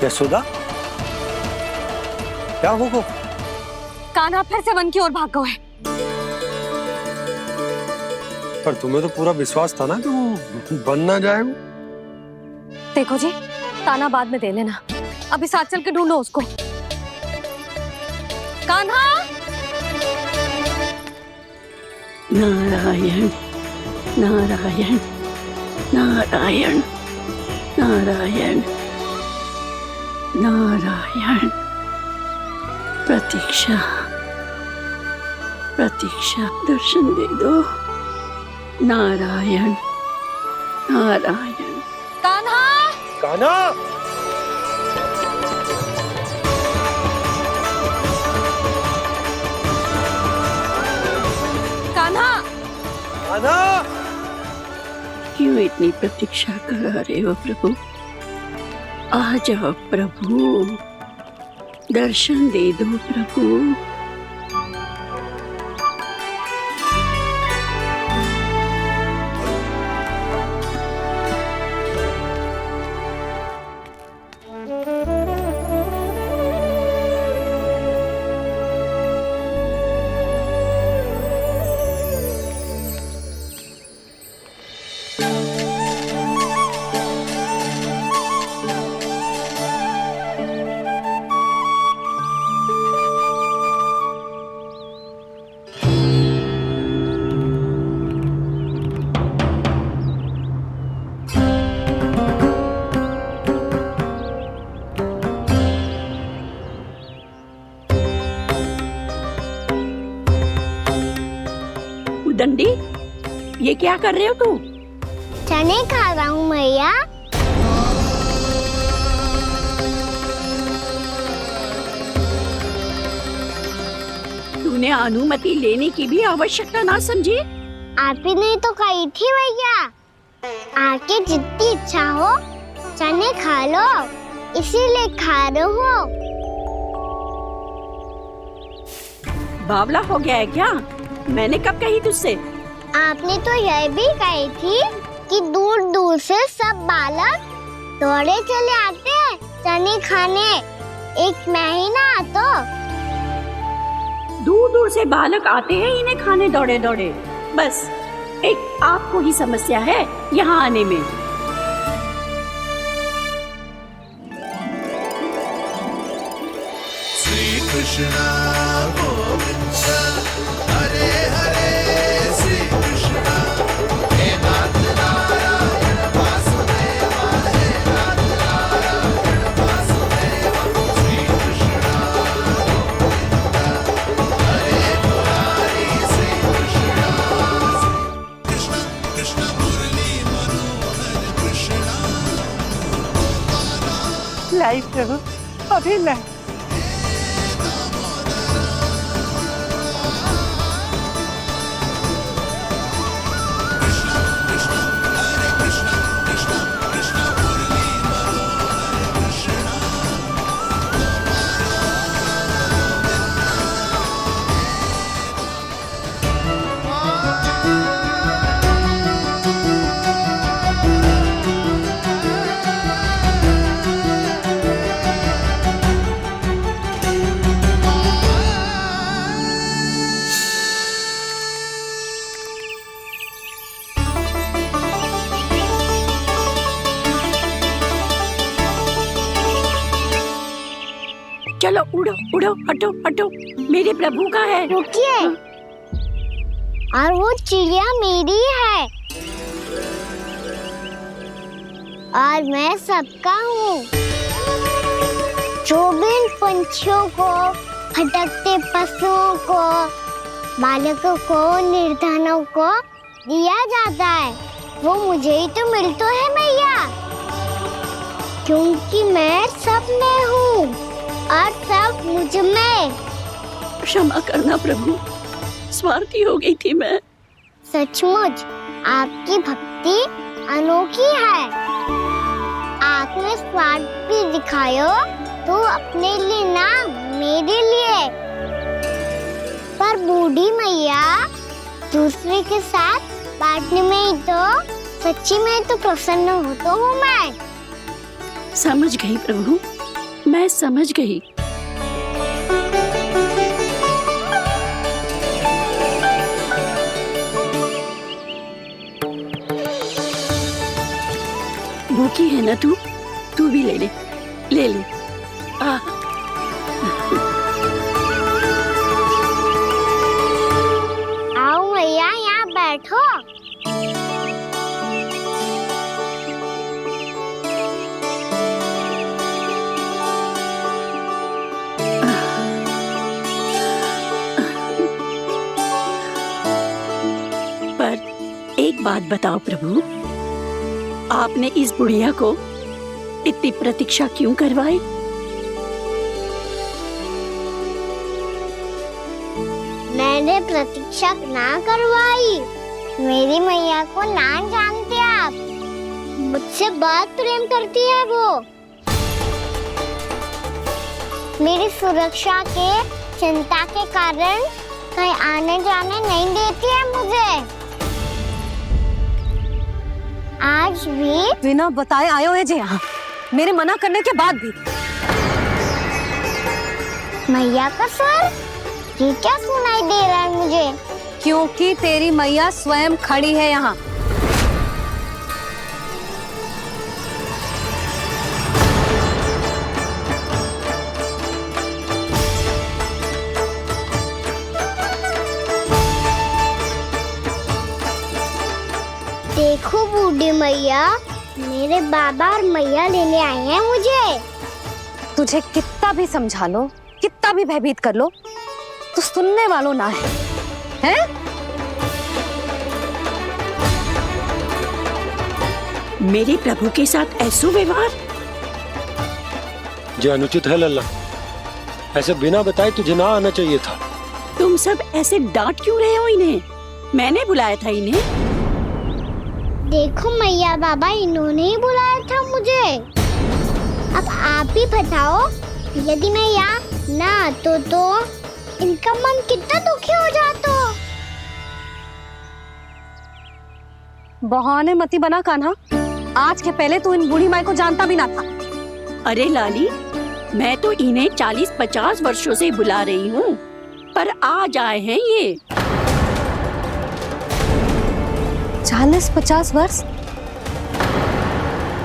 यशोदा, क्या होगा? कान्हा फिर से वन की ओर भाग गए। पर तुम्हें तो पूरा विश्वास था ना कि वो बन ना जाए। देखो जी, ताना बाद में दे लेना, अभी साथ चल के ढूंढो उसको। कान्हा, नारायण नारायण नारायण नारायण नारायण प्रतीक्षा, प्रतीक्षा, दर्शन दे दो। नारायण, नारायण। कान्हा, कान्हा, कान्हा, कान्हा। क्यों इतनी प्रतीक्षा करा रहे हो प्रभु? आ जाओ प्रभु, दर्शन दे दो प्रभु। दंडी, ये क्या कर रहे हो तू? चने खा रहा हूँ मैया। तूने अनुमति लेने की भी आवश्यकता ना समझी? आप ही नहीं तो कही थी भैया, आके जितनी इच्छा हो चने खा लो, इसीलिए खा रहे हो। बावला हो गया है क्या? मैंने कब कही तुझसे? आपने तो यह भी कही थी कि दूर दूर से सब बालक दौड़े चले आते हैं चने खाने, एक महीना तो दूर दूर से बालक आते हैं इन्हें खाने दौड़े दौड़े। बस एक आपको ही समस्या है यहाँ आने में। श्री कृष्ण गोविंद हरे हरे, श्री कृष्ण हे नाथ नारायण वासुदेवा, हे नाथ नारायण वासुदेवा, श्री कृष्ण गोविंद हरे मुरारी, श्री कृष्ण कृष्ण कृष्ण मुरली मनोहर कृष्ण। लाई प्रभु, अभी लाई। चलो उड़ो उड़ो, हटो हटो, मेरे प्रभु का है। रुकिए, और वो चिड़िया मेरी है और मैं सबका हूँ। जो भी इन पंछियों को, भटकते पशुओं को, बालकों को, निर्धनों को दिया जाता है, वो मुझे ही तो मिलता है मैया, क्योंकि मैं सब में हूँ और सब मुझ में। क्षमा करना प्रभु, स्वार्थी हो गई थी मैं। सचमुच आपकी भक्ति अनोखी है। आपने स्वार्थ भी दिखायो तो अपने लिए ना, मेरे लिए। पर बूढ़ी मैया दूसरे के साथ बांटने में ही तो सच्ची में तो प्रसन्न होता हूँ मैं। समझ गई प्रभु, मैं समझ गई। भूखी है ना तू भी ले ले, ले ले। आओ मैया, यहाँ बैठो। बात बताओ प्रभु, आपने इस बुढ़िया को इतनी प्रतीक्षा क्यों करवाई? मैंने प्रतीक्षा ना करवाई। मेरी मैया को ना जानते आप, मुझसे बहुत प्रेम करती है वो। मेरी सुरक्षा के चिंता के कारण कहीं आने जाने नहीं देती है मुझे। आज भी बिना बताए आए हुए जे यहाँ, मेरे मना करने के बाद भी। मैया का स्वर, ये क्या सुनाई दे रहा है मुझे? क्योंकि तेरी मैया स्वयं खड़ी है यहाँ। देखो बूढ़ी मैया, मेरे बाबा और मैया लेने आए हैं मुझे। तुझे कितना भी समझा लो, कितना भी भयभीत कर लो, तो सुनने वालों ना है, हैं? मेरे प्रभु के साथ ऐसा व्यवहार जो अनुचित है लल्ला। ऐसे बिना बताए तुझे ना आना चाहिए था। तुम सब ऐसे डांट क्यों रहे हो इन्हें? मैंने बुलाया था इन्हें। देखो मैया बाबा, इन्होंने ही बुलाया था मुझे। अब आप ही बताओ, यदि मैं यहाँ ना आतो तो इनका मन कितना दुखी हो जाता। बहाने मती बना कान्हा, आज के पहले तू इन बूढ़ी माई को जानता भी ना था। अरे लाली, मैं तो इन्हें 40-50 वर्षों से बुला रही हूँ, पर आज आए हैं ये। 40-50 वर्ष?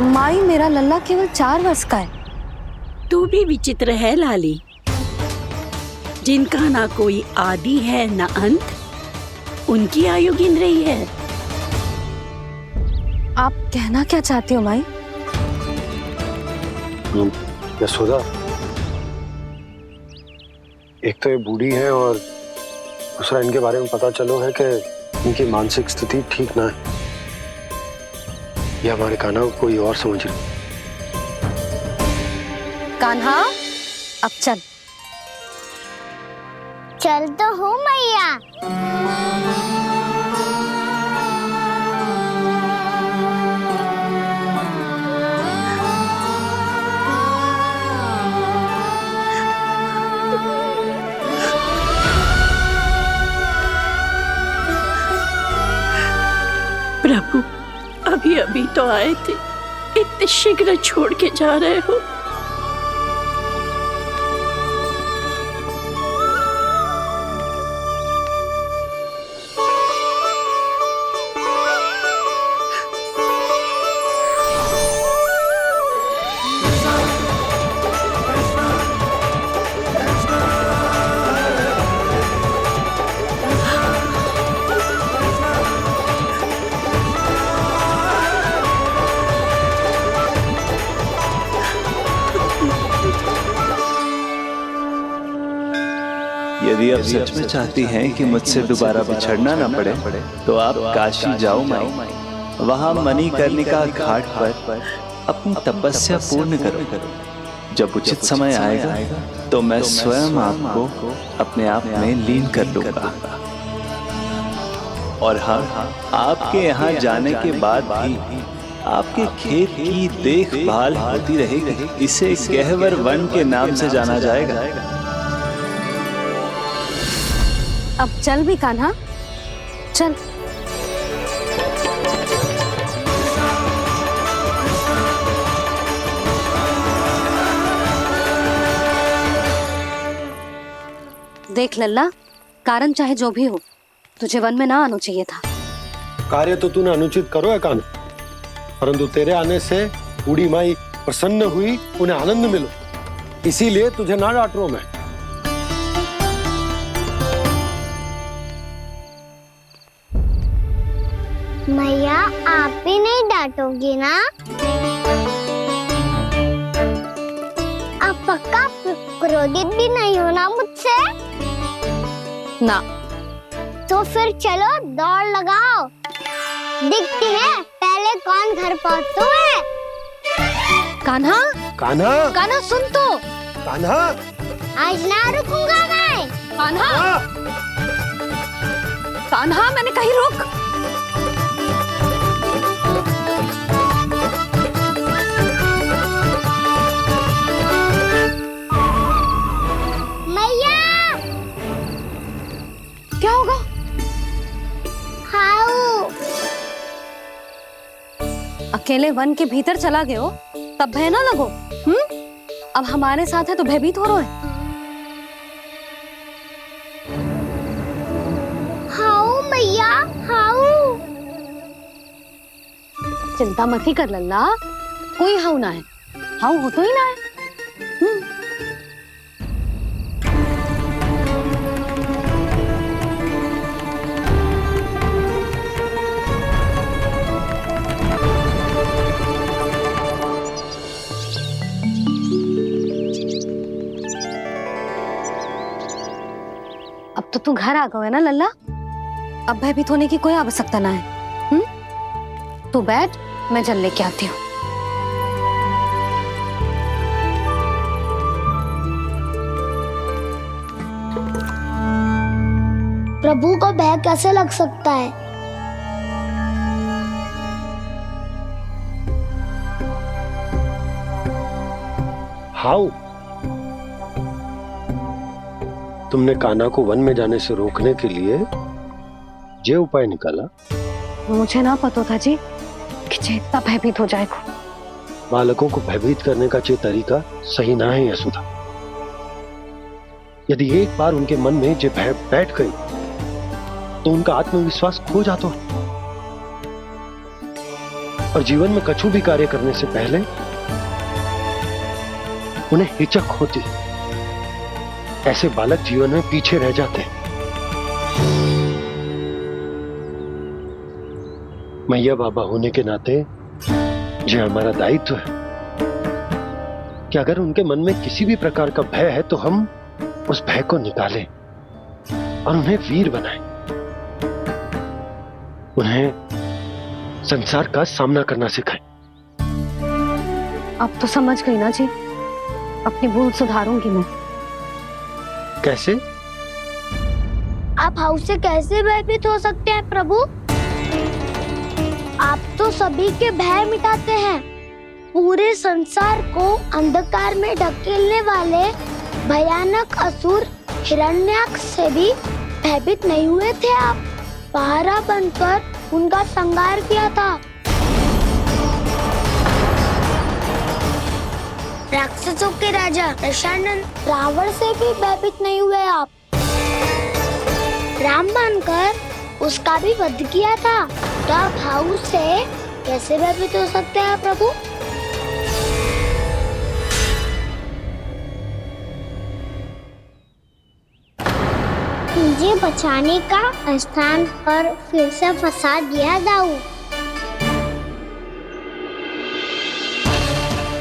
माई, मेरा लल्ला केवल 4 वर्ष का है। तू भी विचित्र है लाली, जिनका ना कोई आदि है ना अंत, उनकी आयु गिन रही है। आप कहना क्या चाहती हो माई? यशोदा, एक तो ये बूढ़ी है और दूसरा इनके बारे में पता चलो है कि इनकी मानसिक स्थिति ठीक ना है। ये हमारे कान्हा को कोई और समझ रही। कान्हा, अब चल। चल तो हूँ मैया। प्रभु, अभी अभी तो आए थे, इतने शीघ्र छोड़ के जा रहे हो? यदि आप सच में चाहती हैं कि मुझसे दोबारा बिछड़ना न पड़े तो आप काशी जाओ माई। वहां मणिकर्णिका घाट पर अपनी तपस्या पूर्ण करो। जब उचित समय आएगा तो मैं स्वयं आपको अपने आप में लीन कर लूंगा। और हाँ, आपके यहाँ जाने के बाद भी आपके खेत की देखभाल होती रहेगी। इसे गहवर वन के नाम से जाना जाएगा। अब चल भी कान्हा, चल। देख लल्ला, कारण चाहे जो भी हो, तुझे वन में ना आना चाहिए था। कार्य तो तूने अनुचित करो है कान्हा, परंतु तेरे आने से बूढ़ी माई प्रसन्न हुई, उन्हें आनंद मिलो, इसीलिए तुझे ना डांट रहा हूं मैं। मैया, आप भी नहीं डांटोगी ना? आप पक्का क्रोधित भी नहीं हो ना मुझसे? ना। तो फिर चलो दौड़ लगाओ। दिखती है पहले कौन घर पहुंचता है। कान्हा, कान्हा, कान्हा सुन तो। कान्हा, आज ना रुकूंगा मैं। कान्हा, कान्हा मैंने कही रुक। मैया, क्या होगा? हाउ अकेले वन के भीतर चला गए हो तब भय ना लगो। अब हमारे साथ है तो भयभीत हो रहे हैं। हाउ मैया, हाउ। चिंता मत ही कर लल्ला, कोई हाउ ना है। हाउ हो तो ही ना है। अब तो तू घर आ गए है ना लल्ला, अब भयभीत होने की कोई आवश्यकता ना है। तू बैठ, मैं जल लेके आती हूँ। प्रभु को भय कैसे लग सकता है? हाउ? तुमने कान्हा को वन में जाने से रोकने के लिए ये उपाय निकाला? मुझे ना पता था जी कि जे इतना भयभीत हो जाएगा। बालकों को भयभीत करने का ये तरीका सही ना है यशोदा। यदि एक बार उनके मन में ये भय बैठ गई तो उनका आत्मविश्वास खो जाता है और जीवन में कछु भी कार्य करने से पहले उन्हें हिचक होती। ऐसे बालक जीवन में पीछे रह जाते हैं। मैया बाबा होने के नाते ये हमारा दायित्व है कि अगर उनके मन में किसी भी प्रकार का भय है तो हम उस भय को निकालें और उन्हें वीर बनाएं, उन्हें संसार का सामना करना सिखाएं। अब तो समझ गई ना जी, अपनी भूल सुधारूंगी मैं। कैसे? आप हाउ से कैसे भयभीत हो सकते हैं प्रभु? आप तो सभी के भय मिटाते हैं। पूरे संसार को अंधकार में ढकेलने वाले भयानक असुर हिरण्याक्ष से भी भयभीत नहीं हुए थे आप। पहरा बनकर उनका संहार किया था। राक्षसों के राजा दशानन रावण से भी भयभीत नहीं हुए आप। राम बनकर उसका भी वध किया था। तो आप हाउ से कैसे भयभीत हो सकते हैं प्रभु? मुझे बचाने का स्थान पर फिर से फंसा दिया दाऊ।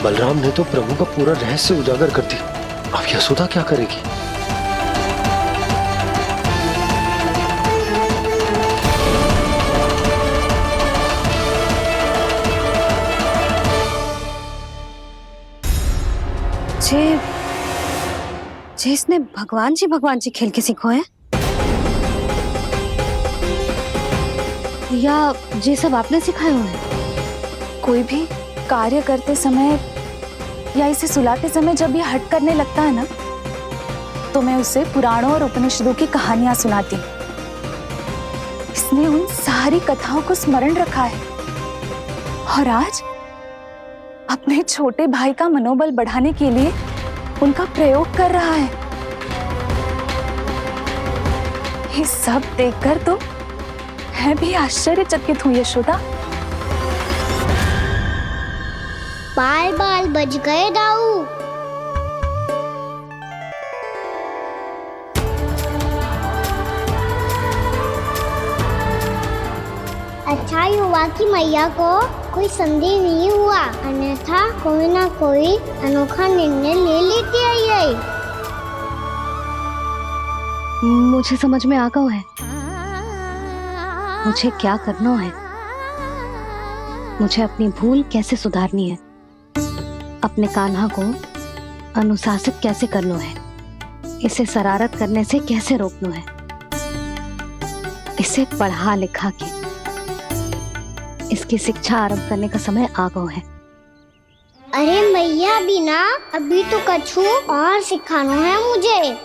बलराम ने तो प्रभु का पूरा रहस्य उजागर कर दी। अब यशोदा क्या करेगी? जे इसने भगवान जी खेल के सीखो है या जे सब आपने सिखाए हुए हैं? कोई भी कार्य करते समय या इसे सुलाते समय जब ये हट करने लगता है ना, तो मैं उसे पुराणों और उपनिषदों की कहानियां सुनाती। इसने उन सारी कथाओं को स्मरण रखा है और आज अपने छोटे भाई का मनोबल बढ़ाने के लिए उनका प्रयोग कर रहा है। ये सब देखकर तो मैं भी आश्चर्यचकित हूँ यशोदा। बाल बाल बज गए दाऊ। अच्छा ही हुआ कि मैया को कोई संदेह नहीं हुआ, अन्यथा कोई ना कोई अनोखा निर्णय ले लेती है ये। मुझे समझ में आ गया है मुझे क्या करना है। मुझे अपनी भूल कैसे सुधारनी है, अपने कान्हा को अनुशासित कैसे करना है, इसे शरारत करने से कैसे रोकना है, इसे पढ़ा लिखा के इसकी शिक्षा आरंभ करने का समय आ गया है। अरे मैया बिना, अभी तो कछु और सिखाना है मुझे।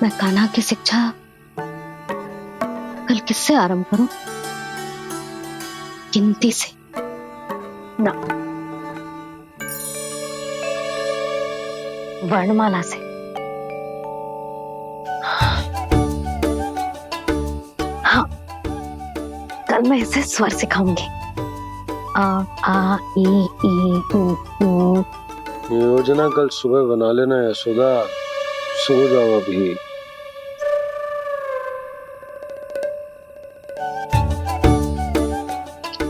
मैं कान्हा की शिक्षा कल किससे आरंभ करूं? गिनती से ना, वर्णमाला से। हाँ, कल मैं इसे स्वर सिखाऊंगी। आ आ ई ई उ। योजना कल सुबह बना लेना यशोदा, सो जाओ अभी।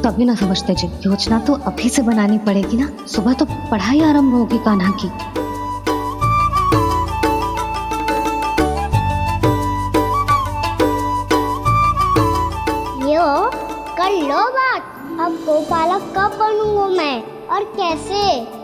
तभी ना समझते जी, योजना तो अभी से बनानी पड़ेगी ना, सुबह तो पढ़ाई आरंभ होगी कान्हा की। यो कर लो बात, अब गोपालक कब बनूंगा मैं और कैसे?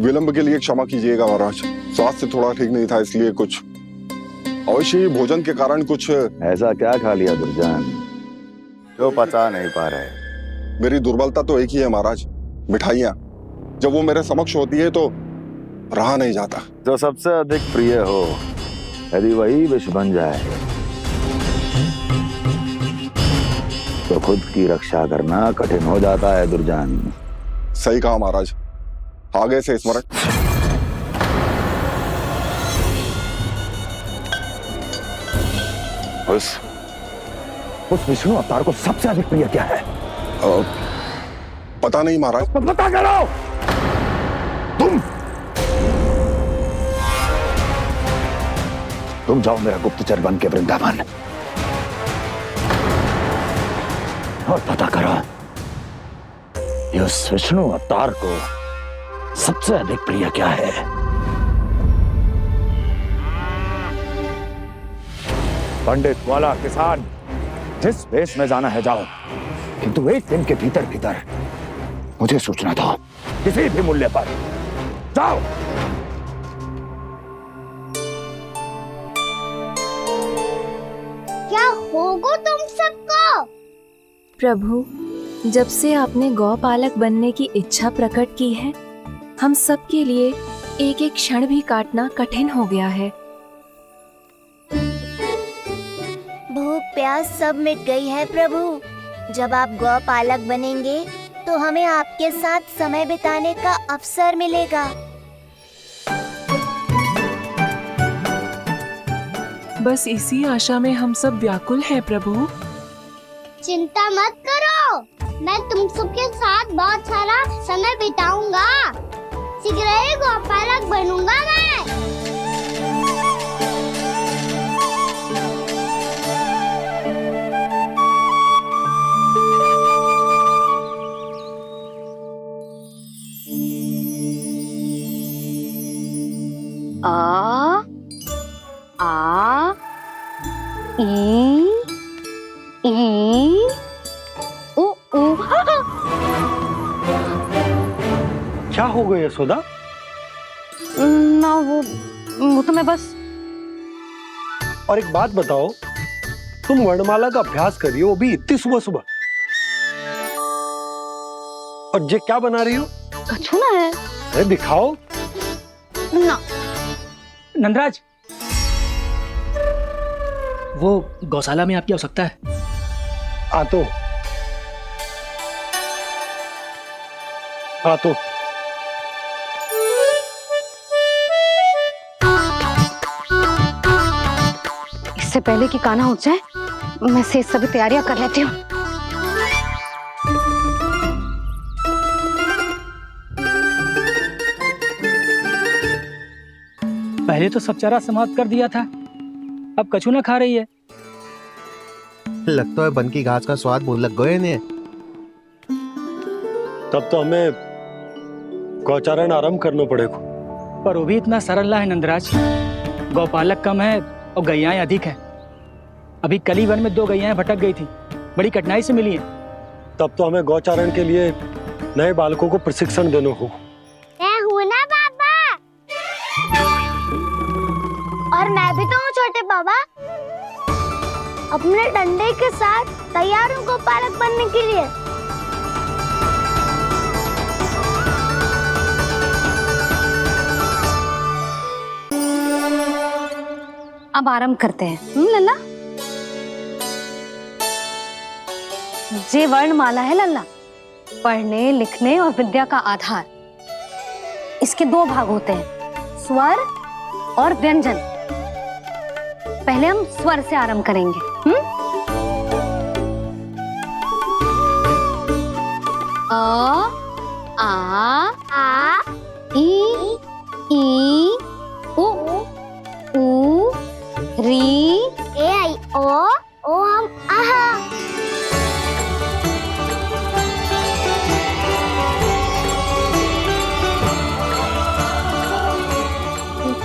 विलंब के लिए क्षमा कीजिएगा महाराज, स्वास्थ्य थोड़ा ठीक नहीं था इसलिए कुछ अवश्य ही भोजन के कारण कुछ। ऐसा क्या खा लिया दुर्जन जो पचा नहीं पा रहे? मेरी दुर्बलता तो एक ही है महाराज, मिठाइयाँ। जब वो मेरे समक्ष होती है तो रहा नहीं जाता। जो सबसे अधिक प्रिय हो, यदि वही विष बन जाए तो खुद की रक्षा करना कठिन हो जाता है दुर्जन। सही कहा महाराज, आगे से स्मरण। उस विष्णु अवतार को सबसे अधिक प्रिय क्या है? पता नहीं महाराज। तो पता करो। तुम जाओ मेरा गुप्तचर बन के वृंदावन और पता करो इस विष्णु अवतार को सबसे अधिक प्रिय क्या है। पंडित वाला किसान जिस वेश में जाना है जाओ, किंतु एक दिन के भीतर भीतर मुझे सूचना दो, किसी भी मूल्य पर जाओ। क्या होगा तुम सबको? प्रभु, जब से आपने गौपालक बनने की इच्छा प्रकट की है, हम सब के लिए एक एक क्षण भी काटना कठिन हो गया है। भूख प्यास सब मिट गई है प्रभु। जब आप गौपालक बनेंगे तो हमें आपके साथ समय बिताने का अवसर मिलेगा। बस इसी आशा में हम सब व्याकुल हैं प्रभु। चिंता मत करो, मैं तुम सबके साथ बहुत सारा समय बिताऊंगा। शीघ्र ही गोपालक बनूंगा मैं। आ आ ई ई उ हो गई यशोदा? ना वो तो मैं बस। और एक बात बताओ, तुम वर्णमाला का अभ्यास कर रही हो, वो भी इतनी सुबह सुबह, और ये क्या बना रही हो? कछुआ है। अरे दिखाओ ना। नंदराज, वो गौशाला में आपकी आवश्यकता है। आ तो इससे पहले कि कान्हा उठ जाए, मैं से सभी तैयारियां कर लेती हूँ। पहले तो सब चारा समाप्त कर दिया था, अब कछू ना खा रही है। लगता है बन की घास का स्वाद बहुत लग गए ने। तब तो हमें गौचारण आरंभ करना पड़ेगा। पर वो भी इतना सरल है नंदराज। गौपालक कम है और गैयाएं अधिक है। अभी कली वन में 2 गैयाएं भटक गई थी, बड़ी कठिनाई से मिली है। तब तो हमें गौचारण के लिए नए बालकों को प्रशिक्षण देना होगा। मैं हूँ ना बाबा, और मैं भी तो हूँ छोटे बाबा। अपने डंडे के साथ तैयार हूँ गौपालक बनने के लिए। अब आरंभ करते हैं। लल्ला, जे वर्णमाला है लल्ला, पढ़ने लिखने और विद्या का आधार। इसके 2 भाग होते हैं, स्वर और व्यंजन। पहले हम स्वर से आरंभ करेंगे। अ, आ, ई, उ, री, ए आई ओ हम आहा।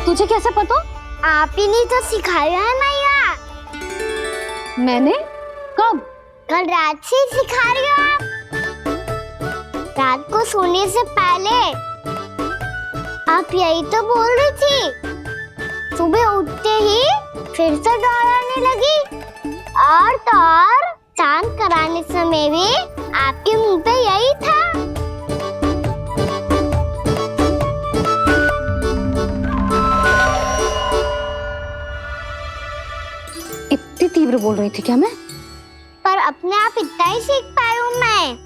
तुझे कैसे पता? आप ही नहीं तो सिखाया है मैया। मैंने? कब? कल रात से सिखा रही हो आप। रात को सोने से पहले आप यही तो बोल रही थी। सुबह उठते ही फिर से दोहराने लगी, और तो और चांद कराने समय भी आपके मुंह पे यही था। इतनी तीव्र बोल रही थी क्या मैं? पर अपने आप इतना ही सीख पाई हूँ मैं।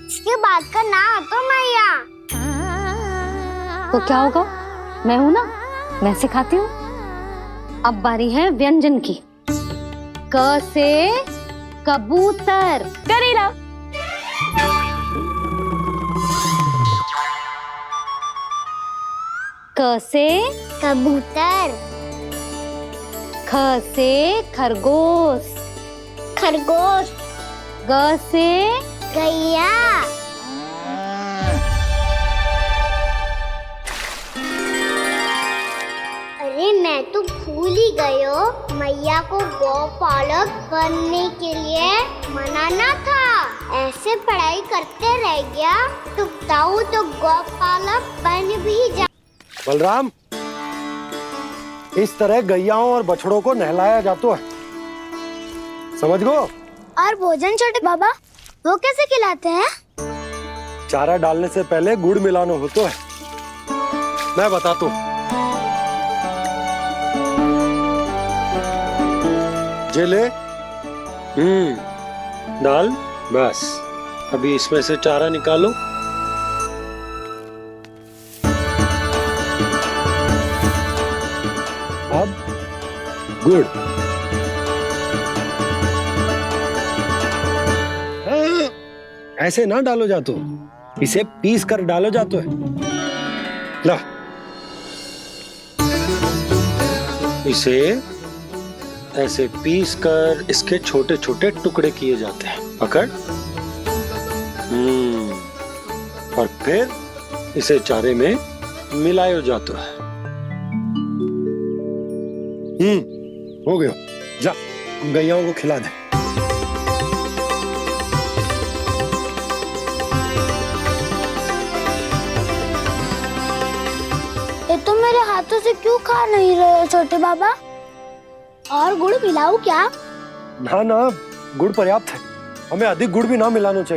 इसके बाद का ना तो मैया। तो क्या होगा? मैं हूं ना, मैं सिखाती हूँ। अब बारी है व्यंजन की। क से कबूतर। करेला। क से कबूतर। ख से खरगोश। खरगोश। ग से गैया। अरे मैं तो भूल ही गई हो, मैया को गौपालक बनने के लिए मनाना था। ऐसे पढ़ाई करते रह गया तो ताऊ तो गौपालक बन भी जा। बलराम, इस तरह गैयाओं और बछड़ों को नहलाया जाता है, समझ गो? और भोजन छोटे बाबा, वो कैसे खिलाते हैं? चारा डालने से पहले गुड़ मिलाना होता है। मैं बताता हूँ। जे ले, डाल, बस। अभी इसमें से चारा निकालो। अब गुड़। ऐसे ना डालो जातो, इसे पीस कर डालो जातो है। ला, इसे ऐसे पीस कर इसके छोटे छोटे टुकड़े किए जाते हैं। पकड़। और फिर इसे चारे में मिलाया जाता है। हो गया। जा, गैयाओं को खिला दे। हाथों से क्यों खा नहीं रहे हो छोटे बाबा? और गुड़ मिलाऊं क्या? ना ना, गुड़ पर्याप्त है, हमें अधिक गुड़ भी ना मिलाना चाहिए।